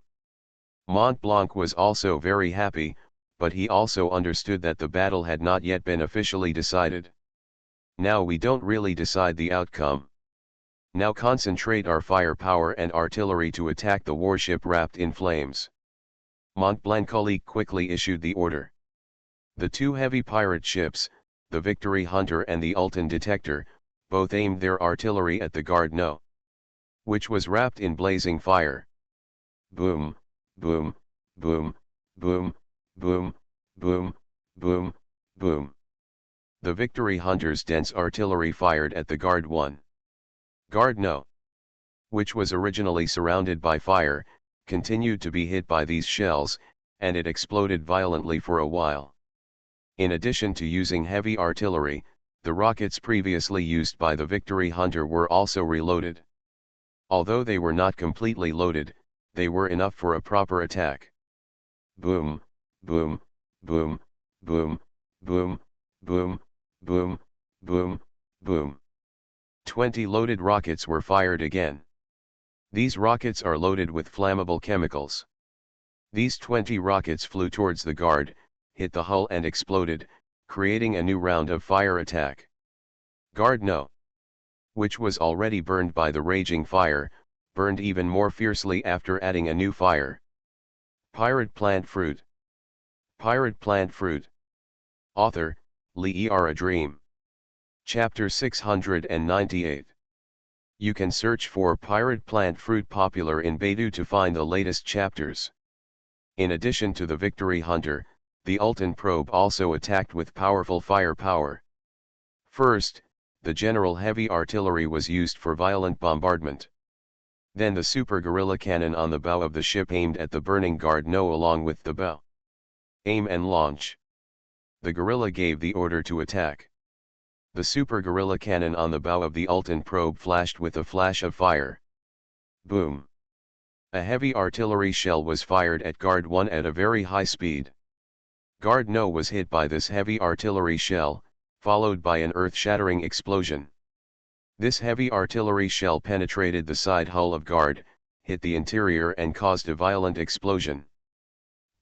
Mont Blanc was also very happy, but he also understood that the battle had not yet been officially decided. Now we don't really decide the outcome. Now concentrate our firepower and artillery to attack the warship wrapped in flames. Montblanc quickly issued the order. The two heavy pirate ships, the Victory Hunter and the Ulton Detector, both aimed their artillery at the Guard No, which was wrapped in blazing fire. Boom, boom, boom, boom, boom, boom, boom, boom. The Victory Hunter's dense artillery fired at the Guard 1. Guard No, which was originally surrounded by fire, continued to be hit by these shells, and it exploded violently for a while. In addition to using heavy artillery, The rockets previously used by the Victory Hunter were also reloaded. Although they were not completely loaded, they were enough for a proper attack. Boom, boom, boom, boom, boom, boom, boom, boom, boom. 20 loaded rockets were fired again. These rockets are loaded with flammable chemicals. These 20 rockets flew towards the guard, hit the hull and exploded, creating a new round of fire attack. Guard No, which was already burned by the raging fire, burned even more fiercely after adding a new fire. Pirate Plant Fruit. Pirate Plant Fruit. Author, Lee A Dream. Chapter 698. You can search for Pirate Plant Fruit popular in Baidu to find the latest chapters. In addition to the Victory Hunter, the Ulton probe also attacked with powerful firepower. First, the General Heavy Artillery was used for violent bombardment. Then the Super Guerrilla Cannon on the bow of the ship aimed at the burning Guard No along with the bow. Aim and launch. The Guerrilla gave the order to attack. The Super Guerrilla Cannon on the bow of the Ulton probe flashed with a flash of fire. Boom! A heavy artillery shell was fired at Guard 1 at a very high speed. Guard No was hit by this heavy artillery shell, followed by an earth-shattering explosion. This heavy artillery shell penetrated the side hull of Guard, hit the interior and caused a violent explosion.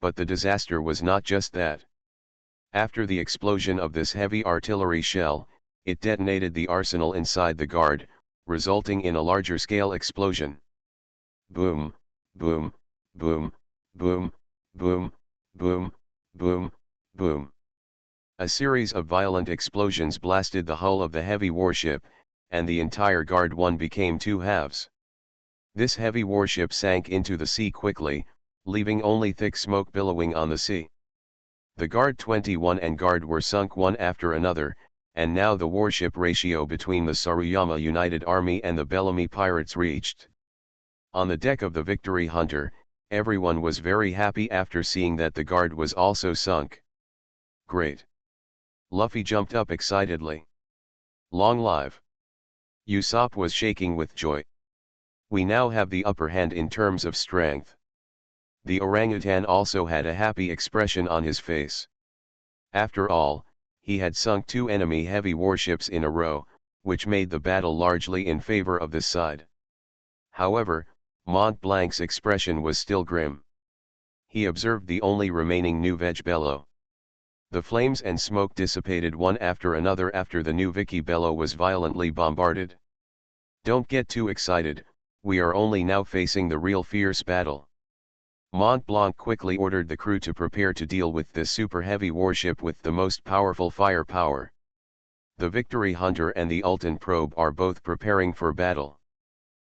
But the disaster was not just that. After the explosion of this heavy artillery shell, it detonated the arsenal inside the Guard, resulting in a larger-scale explosion. Boom, boom, boom, boom, boom, boom, boom, boom. A series of violent explosions blasted the hull of the heavy warship, and the entire Guard 1 became two halves. This heavy warship sank into the sea quickly, leaving only thick smoke billowing on the sea. The Guard 21 and Guard were sunk one after another, and now the warship ratio between the Saruyama United Army and the Bellamy pirates reached. On the deck of the Victory Hunter, everyone was very happy after seeing that the Guard was also sunk. Great! Luffy jumped up excitedly. Long live! Usopp was shaking with joy. We now have the upper hand in terms of strength. The orangutan also had a happy expression on his face. After all, he had sunk two enemy heavy warships in a row, which made the battle largely in favor of this side. However, Mont Blanc's expression was still grim. He observed the only remaining new Veg Bello. The flames and smoke dissipated one after another after the new Vicky Bello was violently bombarded. Don't get too excited, we are only now facing the real fierce battle. Mont Blanc quickly ordered the crew to prepare to deal with this super heavy warship with the most powerful firepower. The Victory Hunter and the Ulton probe are both preparing for battle.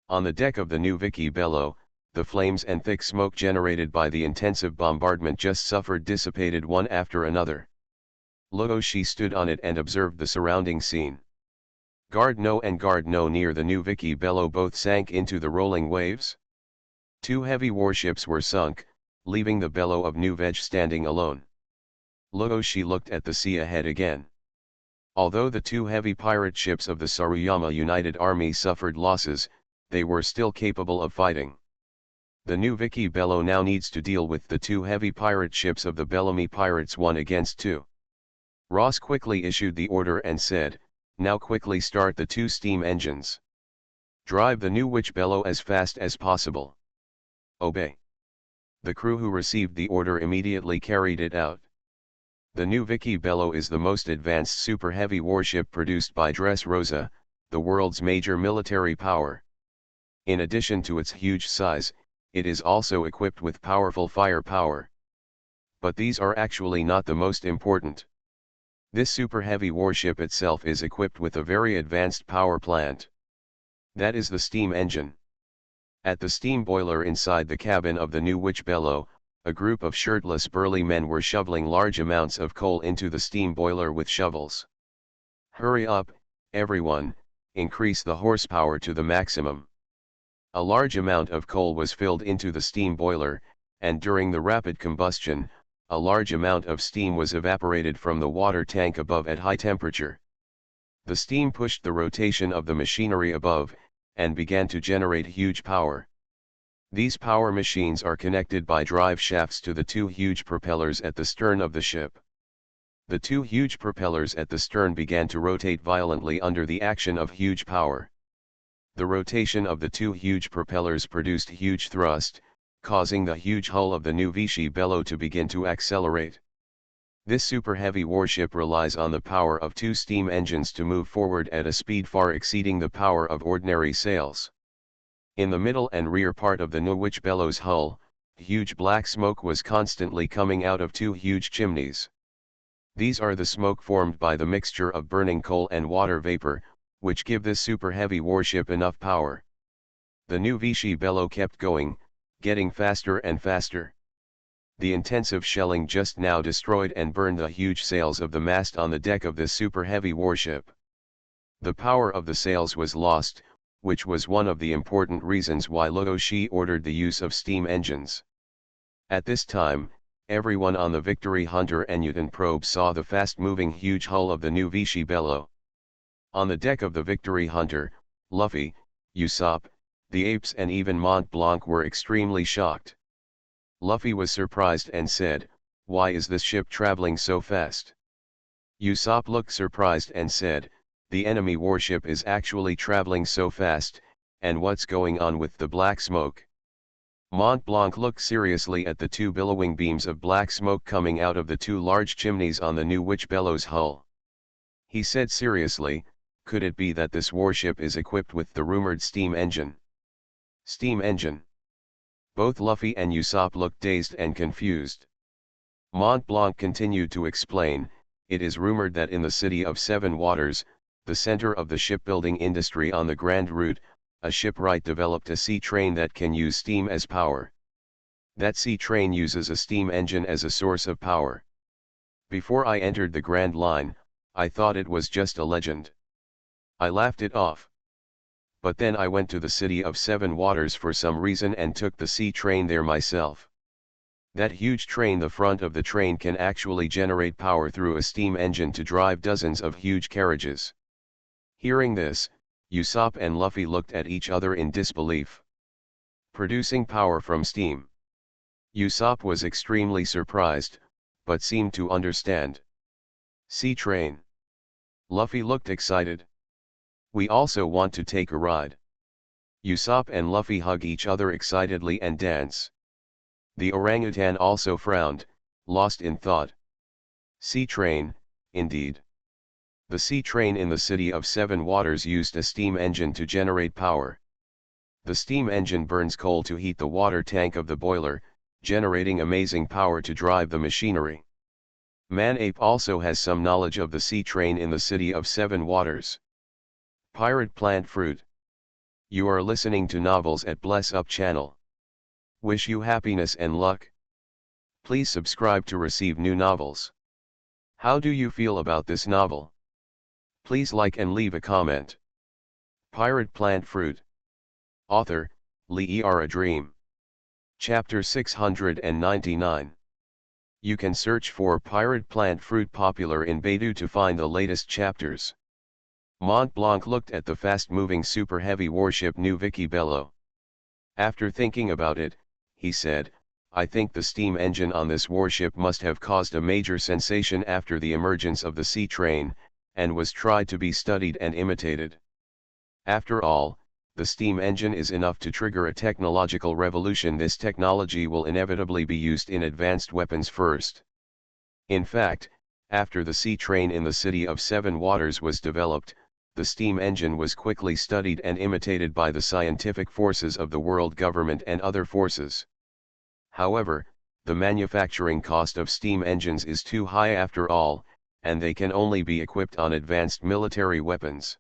On the deck of the new Vicky Bello, the flames and thick smoke generated by the intensive bombardment just suffered dissipated one after another. Luoshi stood on it and observed the surrounding scene. Guard No and Guard No near the new Vicky Bello both sank into the rolling waves. Two heavy warships were sunk, leaving the Bello of New Veg standing alone. Luoshi looked at the sea ahead again. Although the two heavy pirate ships of the Saruyama United Army suffered losses, they were still capable of fighting. The new Vicky Bello now needs to deal with the two heavy pirate ships of the Bellamy pirates 1 against 2. Ross quickly issued the order and said, "Now quickly start the two steam engines. Drive the new Witch Bello as fast as possible." Obey. The crew who received the order immediately carried it out. The new Vicky Bello is the most advanced super heavy warship produced by Dressrosa, the world's major military power. In addition to its huge size, it is also equipped with powerful firepower. But these are actually not the most important. This super heavy warship itself is equipped with a very advanced power plant. That is the steam engine. At the steam boiler inside the cabin of the new Witch Bello, a group of shirtless burly men were shoveling large amounts of coal into the steam boiler with shovels. Hurry up, everyone, increase the horsepower to the maximum. A large amount of coal was filled into the steam boiler, and during the rapid combustion, a large amount of steam was evaporated from the water tank above at high temperature. The steam pushed the rotation of the machinery above, and began to generate huge power. These power machines are connected by drive shafts to the two huge propellers at the stern of the ship. The two huge propellers at the stern began to rotate violently under the action of huge power. The rotation of the two huge propellers produced huge thrust, causing the huge hull of the new Vichy Bello to begin to accelerate. This super heavy warship relies on the power of two steam engines to move forward at a speed far exceeding the power of ordinary sails. In the middle and rear part of the Norwich Bellows hull, huge black smoke was constantly coming out of two huge chimneys. These are the smoke formed by the mixture of burning coal and water vapor, which give this super heavy warship enough power. The new Vichy Bello kept going, getting faster and faster. The intensive shelling just now destroyed and burned the huge sails of the mast on the deck of this super heavy warship. The power of the sails was lost, which was one of the important reasons why Luoshi ordered the use of steam engines. At this time, everyone on the Victory Hunter and Newton probe saw the fast-moving huge hull of the new Vichy Bello. On the deck of the Victory Hunter, Luffy, Usopp, the apes and even Mont Blanc were extremely shocked. Luffy was surprised and said, "Why is this ship traveling so fast?" Usopp looked surprised and said, "The enemy warship is actually traveling so fast, and what's going on with the black smoke?" Mont Blanc looked seriously at the two billowing beams of black smoke coming out of the two large chimneys on the new Witch Bellows hull. He said seriously, "Could it be that this warship is equipped with the rumored steam engine?" Steam engine? Both Luffy and Usopp looked dazed and confused. Mont Blanc continued to explain, "It is rumored that in the city of Seven Waters, the center of the shipbuilding industry on the Grand Route, a shipwright developed a sea train that can use steam as power. That sea train uses a steam engine as a source of power. Before I entered the Grand Line, I thought it was just a legend. I laughed it off. But then I went to the city of Seven Waters for some reason and took the sea train there myself. That huge train, the front of the train can actually generate power through a steam engine to drive dozens of huge carriages." Hearing this, Usopp and Luffy looked at each other in disbelief. Producing power from steam. Usopp was extremely surprised, but seemed to understand. Sea train. Luffy looked excited. "We also want to take a ride." Usopp and Luffy hug each other excitedly and dance. The orangutan also frowned, lost in thought. Sea train, indeed. The sea train in the city of Seven Waters used a steam engine to generate power. The steam engine burns coal to heat the water tank of the boiler, generating amazing power to drive the machinery. Man-ape also has some knowledge of the sea train in the city of Seven Waters. Pirate Plant Fruit. You are listening to novels at Bless Up channel. Wish you happiness and luck. Please subscribe to receive new novels. How do you feel about this novel? Please like and leave a comment. Pirate Plant Fruit. Author, Lee A Dream. Chapter 699. You can search for Pirate Plant Fruit popular in Baidu to find the latest chapters. Mont Blanc looked at the fast-moving super heavy warship New Vichy Bello. After thinking about it, he said, "I think the steam engine on this warship must have caused a major sensation after the emergence of the sea train, and was tried to be studied and imitated. After all, the steam engine is enough to trigger a technological revolution. This technology will inevitably be used in advanced weapons first." In fact, after the sea train in the city of Seven Waters was developed, the steam engine was quickly studied and imitated by the scientific forces of the world government and other forces. However, the manufacturing cost of steam engines is too high after all, and they can only be equipped on advanced military weapons.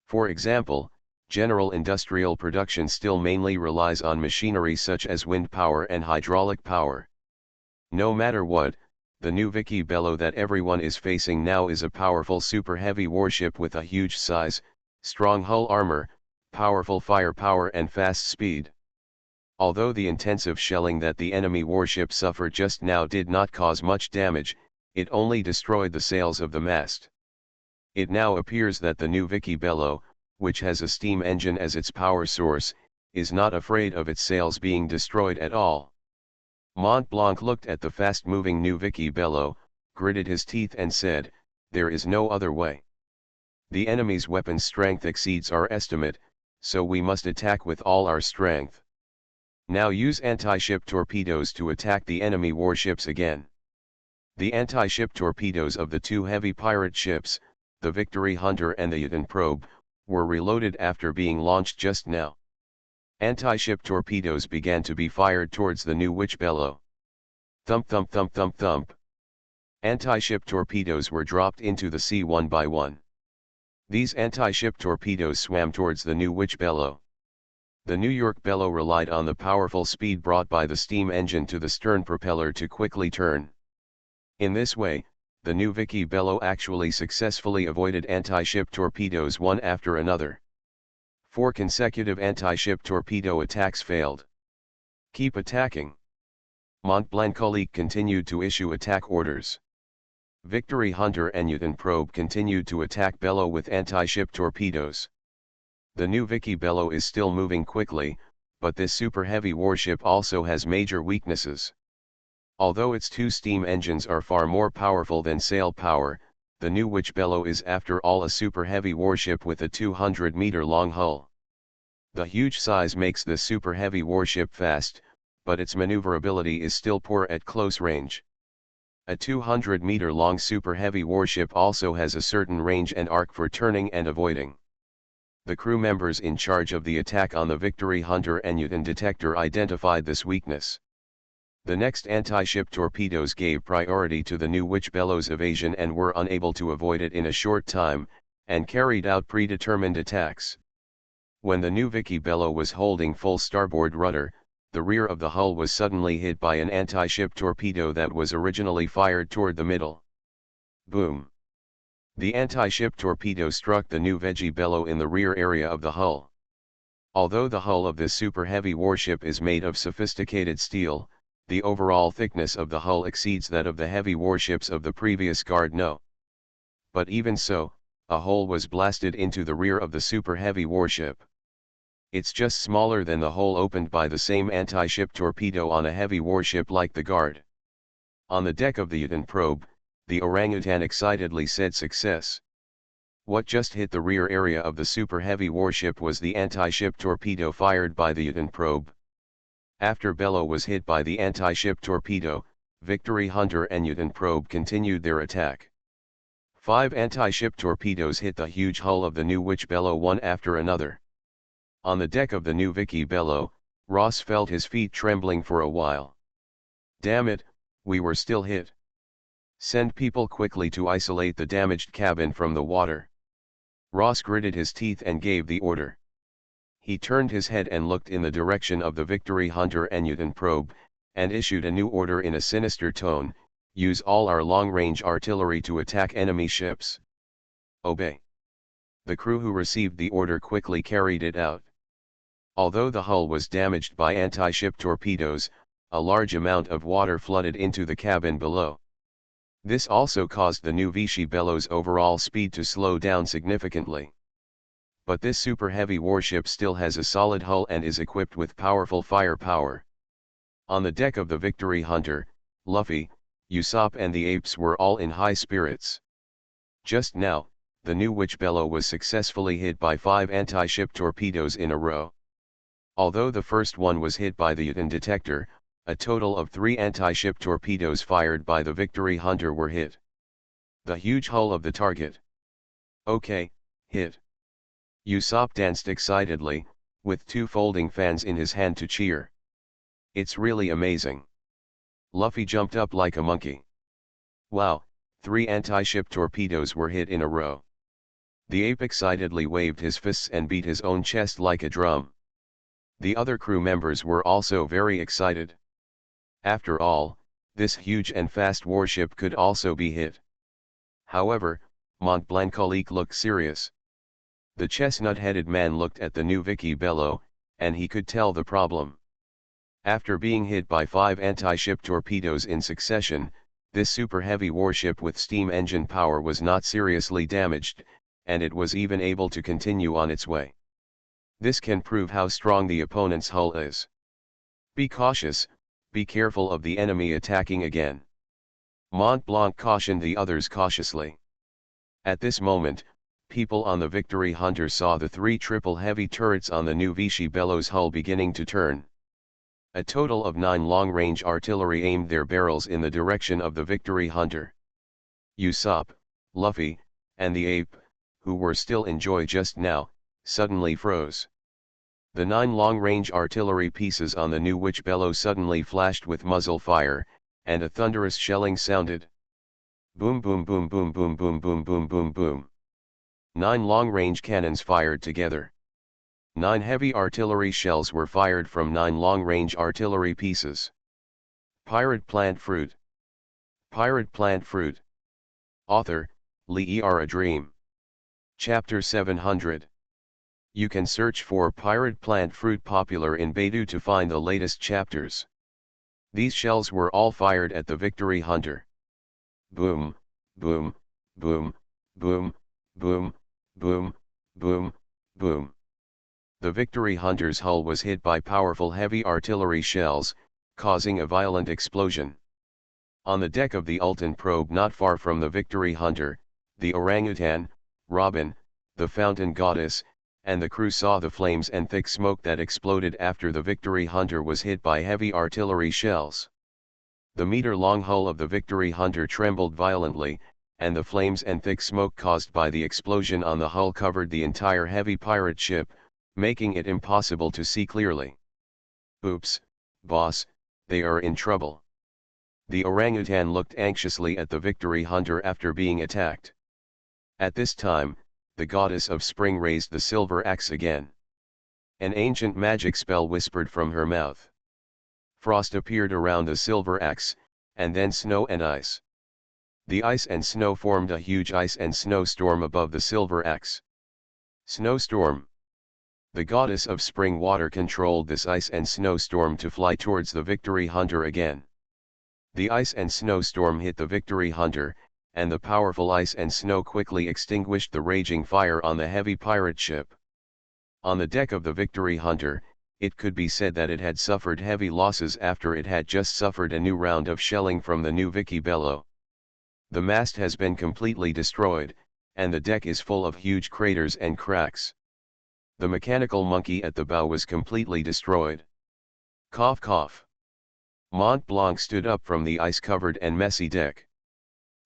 For example, general industrial production still mainly relies on machinery such as wind power and hydraulic power. No matter what, the new Vichy Bello that everyone is facing now is a powerful super heavy warship with a huge size, strong hull armor, powerful firepower and fast speed. Although the intensive shelling that the enemy warship suffered just now did not cause much damage, it only destroyed the sails of the mast. It now appears that the new Vicky Bello, which has a steam engine as its power source, is not afraid of its sails being destroyed at all. Mont Blanc looked at the fast-moving new Vicky Bello, gritted his teeth and said, "There is no other way. The enemy's weapon strength exceeds our estimate, so we must attack with all our strength. Now use anti-ship torpedoes to attack the enemy warships again." The anti-ship torpedoes of the two heavy pirate ships, the Victory Hunter and the Yukon Probe, were reloaded after being launched just now. Anti-ship torpedoes began to be fired towards the new Witch Bello. Thump thump thump thump thump. Anti-ship torpedoes were dropped into the sea one by one. These anti-ship torpedoes swam towards the new Witch Bello. The New York Bello relied on the powerful speed brought by the steam engine to the stern propeller to quickly turn. In this way, the new Vicky Bello actually successfully avoided anti-ship torpedoes one after another. 4 consecutive anti-ship torpedo attacks failed. Keep attacking. Montblanc continued to issue attack orders. Victory Hunter and Yukon Probe continued to attack Bello with anti-ship torpedoes. The new Vicky Bello is still moving quickly, but this super heavy warship also has major weaknesses. Although its 2 steam engines are far more powerful than sail power, the new Witch Bello is after all a super heavy warship with a 200-meter-long hull. The huge size makes this super heavy warship fast, but its maneuverability is still poor at close range. A 200-meter-long super heavy warship also has a certain range and arc for turning and avoiding. The crew members in charge of the attack on the Victory Hunter and Yukon Detector identified this weakness. The next anti-ship torpedoes gave priority to the new Witch Bello's evasion and were unable to avoid it in a short time, and carried out predetermined attacks. When the new Vicky Bello was holding full starboard rudder, the rear of the hull was suddenly hit by an anti-ship torpedo that was originally fired toward the middle. Boom! The anti-ship torpedo struck the new Vicky Bello in the rear area of the hull. Although the hull of this super heavy warship is made of sophisticated steel, the overall thickness of the hull exceeds that of the heavy warships of the previous guard. No. But even so, a hole was blasted into the rear of the super heavy warship. It's just smaller than the hole opened by the same anti-ship torpedo on a heavy warship like the guard. On the deck of the Yukon Probe, the orangutan excitedly said, "Success." What just hit the rear area of the super heavy warship was the anti-ship torpedo fired by the Yukon Probe. After Bello was hit by the anti-ship torpedo, Victory Hunter and Yukon Probe continued their attack. 5 anti-ship torpedoes hit the huge hull of the new Witch Bello one after another. On the deck of the new Vicky Bello, Ross felt his feet trembling for a while. "Damn it, we were still hit. Send people quickly to isolate the damaged cabin from the water." Ross gritted his teeth and gave the order. He turned his head and looked in the direction of the Victory Hunter and Yukon Probe, and issued a new order in a sinister tone: "Use all our long-range artillery to attack enemy ships." "Obey." The crew who received the order quickly carried it out. Although the hull was damaged by anti-ship torpedoes, a large amount of water flooded into the cabin below. This also caused the new Vichy Bello's overall speed to slow down significantly. But this super heavy warship still has a solid hull and is equipped with powerful firepower. On the deck of the Victory Hunter, Luffy, Usopp and the apes were all in high spirits. Just now, the new Witch Bello was successfully hit by 5 anti-ship torpedoes in a row. Although the first one was hit by the Yukon Detector, a total of 3 anti-ship torpedoes fired by the Victory Hunter were hit. The huge hull of the target. "Okay, hit." Usopp danced excitedly, with 2 folding fans in his hand to cheer. "It's really amazing." Luffy jumped up like a monkey. "Wow, 3 anti-ship torpedoes were hit in a row." The ape excitedly waved his fists and beat his own chest like a drum. The other crew members were also very excited. After all, this huge and fast warship could also be hit. However, Montblanc looked serious. The chestnut-headed man looked at the new Vicky Bello, and he could tell the problem. After being hit by 5 anti-ship torpedoes in succession, this super heavy warship with steam engine power was not seriously damaged, and it was even able to continue on its way. This can prove how strong the opponent's hull is. Be cautious, be careful of the enemy attacking again. Mont Blanc cautioned the others cautiously. At this moment, people on the Victory Hunter saw the 3 triple heavy turrets on the new Vichy Bellows hull beginning to turn. A total of 9 long-range artillery aimed their barrels in the direction of the Victory Hunter. Usopp, Luffy, and the ape, who were still in joy just now, suddenly froze. The 9 long-range artillery pieces on the new Witch Bellow suddenly flashed with muzzle fire, and a thunderous shelling sounded. Boom boom boom boom boom boom boom boom boom boom. 9 long-range cannons fired together. 9 heavy artillery shells were fired from 9 long-range artillery pieces. Pirate Plant Fruit. Pirate Plant Fruit. Author, Lee A Dream. Chapter 700. You can search for Pirate Plant Fruit popular in Baidu to find the latest chapters. These shells were all fired at the Victory Hunter. Boom, boom, boom, boom, boom, boom, boom, boom. The Victory Hunter's hull was hit by powerful heavy artillery shells, causing a violent explosion. On the deck of the Ulton probe not far from the Victory Hunter, the orangutan, Robin, the fountain goddess, and the crew saw the flames and thick smoke that exploded after the Victory Hunter was hit by heavy artillery shells. The meter-long hull of the Victory Hunter trembled violently, and the flames and thick smoke caused by the explosion on the hull covered the entire heavy pirate ship, making it impossible to see clearly. Oops, boss, they are in trouble. The orangutan looked anxiously at the Victory Hunter after being attacked. At this time, the goddess of spring raised the silver axe again. An ancient magic spell whispered from her mouth. Frost appeared around the silver axe, and then snow and ice. The ice and snow formed a huge ice and snow storm above the silver axe. Snowstorm. The goddess of spring water controlled this ice and snow storm to fly towards the Victory Hunter again. The ice and snow storm hit the Victory Hunter, and the powerful ice and snow quickly extinguished the raging fire on the heavy pirate ship. On the deck of the Victory Hunter, it could be said that it had suffered heavy losses after it had just suffered a new round of shelling from the new Vicky Bellow. The mast has been completely destroyed, and the deck is full of huge craters and cracks. The mechanical monkey at the bow was completely destroyed. Cough cough. Mont Blanc stood up from the ice-covered and messy deck.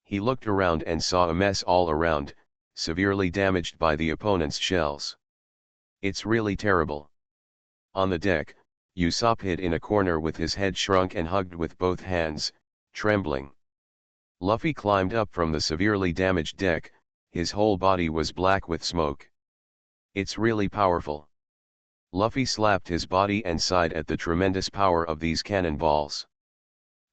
He looked around and saw a mess all around, severely damaged by the opponent's shells. It's really terrible. On the deck, Usopp hid in a corner with his head shrunk and hugged with both hands, trembling. Luffy climbed up from the severely damaged deck, his whole body was black with smoke. It's really powerful. Luffy slapped his body and sighed at the tremendous power of these cannonballs.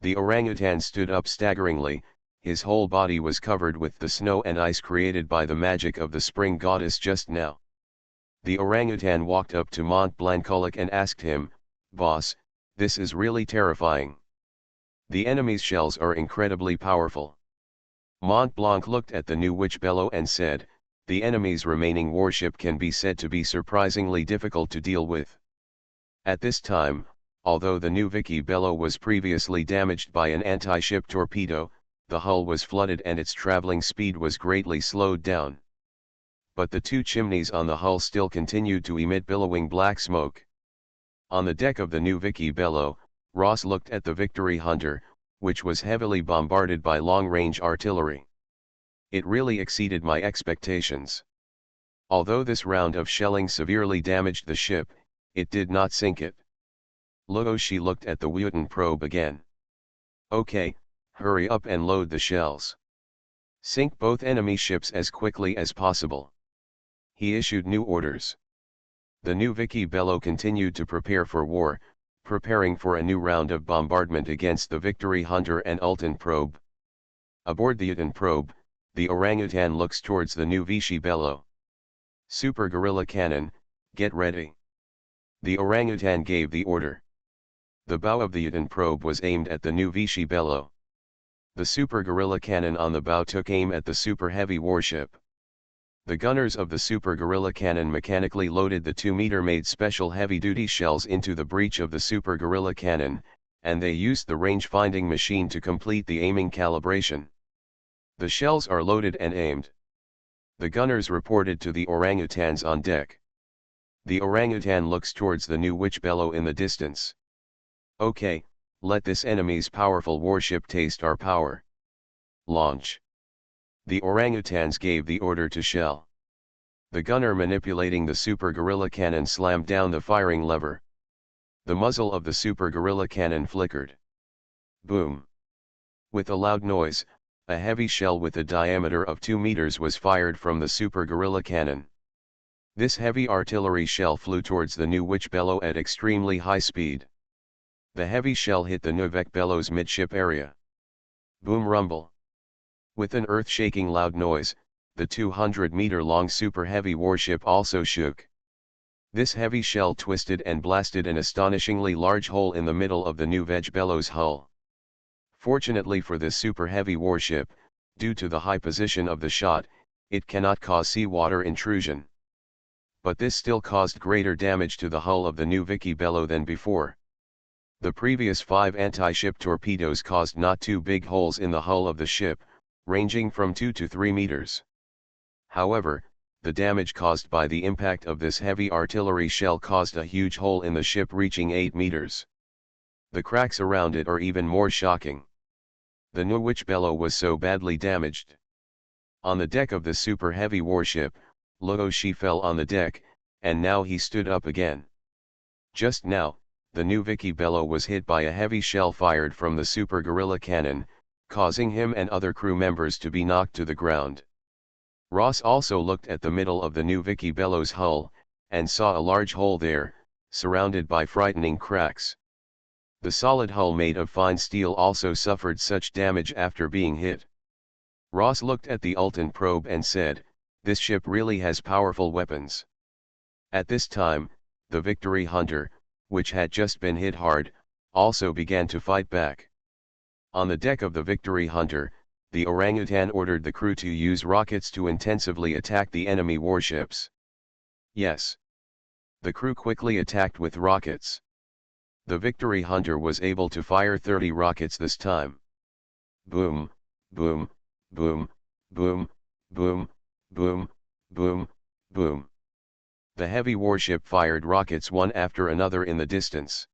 The orangutan stood up staggeringly, his whole body was covered with the snow and ice created by the magic of the spring goddess just now. The orangutan walked up to Mont Blanc and asked him, "Boss, this is really terrifying. The enemy's shells are incredibly powerful." Mont Blanc looked at the new Witch Bellow and said, "The enemy's remaining warship can be said to be surprisingly difficult to deal with." At this time, although the new Vicky Bellow was previously damaged by an anti-ship torpedo, the hull was flooded and its traveling speed was greatly slowed down. But the 2 chimneys on the hull still continued to emit billowing black smoke. On the deck of the new Vicky Bellow, Ross looked at the Victory Hunter, which was heavily bombarded by long-range artillery. It really exceeded my expectations. Although this round of shelling severely damaged the ship, it did not sink it. She looked at the Wooten probe again. "Okay, hurry up and load the shells. Sink both enemy ships as quickly as possible." He issued new orders. The new Vicky Bellow continued to prepare for war, preparing for a new round of bombardment against the Victory Hunter and Ulton probe. Aboard the Ulton probe, the orangutan looks towards the new Vichy Bellow. "Super Gorilla Cannon, get ready." The orangutan gave the order. The bow of the Ulton probe was aimed at the new Vichy Bellow. The Super Gorilla Cannon on the bow took aim at the Super Heavy warship. The gunners of the Super Gorilla cannon mechanically loaded the 2-meter-made special heavy-duty shells into the breech of the Super Gorilla cannon, and they used the range-finding machine to complete the aiming calibration. The shells are loaded and aimed. The gunners reported to the orangutans on deck. The orangutan looks towards the new witch bellow in the distance. Okay, let this enemy's powerful warship taste our power. Launch. The orangutans gave the order to shell. The gunner manipulating the Super Gorilla cannon slammed down the firing lever. The muzzle of the Super Gorilla cannon flickered. Boom. With a loud noise, a heavy shell with a diameter of 2 meters was fired from the Super Gorilla cannon. This heavy artillery shell flew towards the new witch bellow at extremely high speed. The heavy shell hit the Nuvek bellow's midship area. Boom rumble. With an earth-shaking loud noise, the 200-meter-long super heavy warship also shook. This heavy shell twisted and blasted an astonishingly large hole in the middle of the new Veg bellow's hull. Fortunately for this super heavy warship, due to the high position of the shot, it cannot cause seawater intrusion. But this still caused greater damage to the hull of the new Vicky bellow than before. The previous 5 anti-ship torpedoes caused not too big holes in the hull of the ship, ranging from 2 to 3 meters. However, the damage caused by the impact of this heavy artillery shell caused a huge hole in the ship reaching 8 meters. The cracks around it are even more shocking. The new witch bellow was so badly damaged. On the deck of the super heavy warship, Luoshi fell on the deck, and now he stood up again. Just now, the new Vicky bellow was hit by a heavy shell fired from the Super Gorilla cannon, causing him and other crew members to be knocked to the ground. Ross also looked at the middle of the new Vicky bellow's hull, and saw a large hole there, surrounded by frightening cracks. The solid hull made of fine steel also suffered such damage after being hit. Ross looked at the Ulton probe and said, "This ship really has powerful weapons." At this time, the Victory Hunter, which had just been hit hard, also began to fight back. On the deck of the Victory Hunter, the orangutan ordered the crew to use rockets to intensively attack the enemy warships. Yes. The crew quickly attacked with rockets. The Victory Hunter was able to fire 30 rockets this time. Boom, boom, boom, boom, boom, boom, boom, boom. The heavy warship fired rockets one after another in the distance.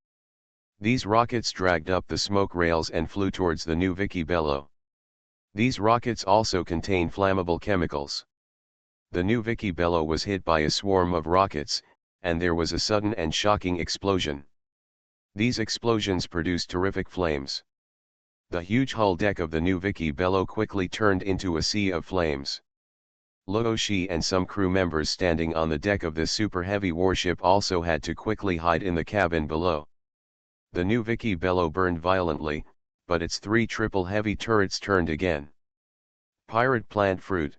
These rockets dragged up the smoke rails and flew towards the new Vicky bellow. These rockets also contain flammable chemicals. The new Vicky bellow was hit by a swarm of rockets, and there was a sudden and shocking explosion. These explosions produced terrific flames. The huge hull deck of the new Vicky bellow quickly turned into a sea of flames. Luoshi and some crew members standing on the deck of this super heavy warship also had to quickly hide in the cabin below. The new Vicky bellow burned violently, but its 3 triple heavy turrets turned again. Pirate plant fruit.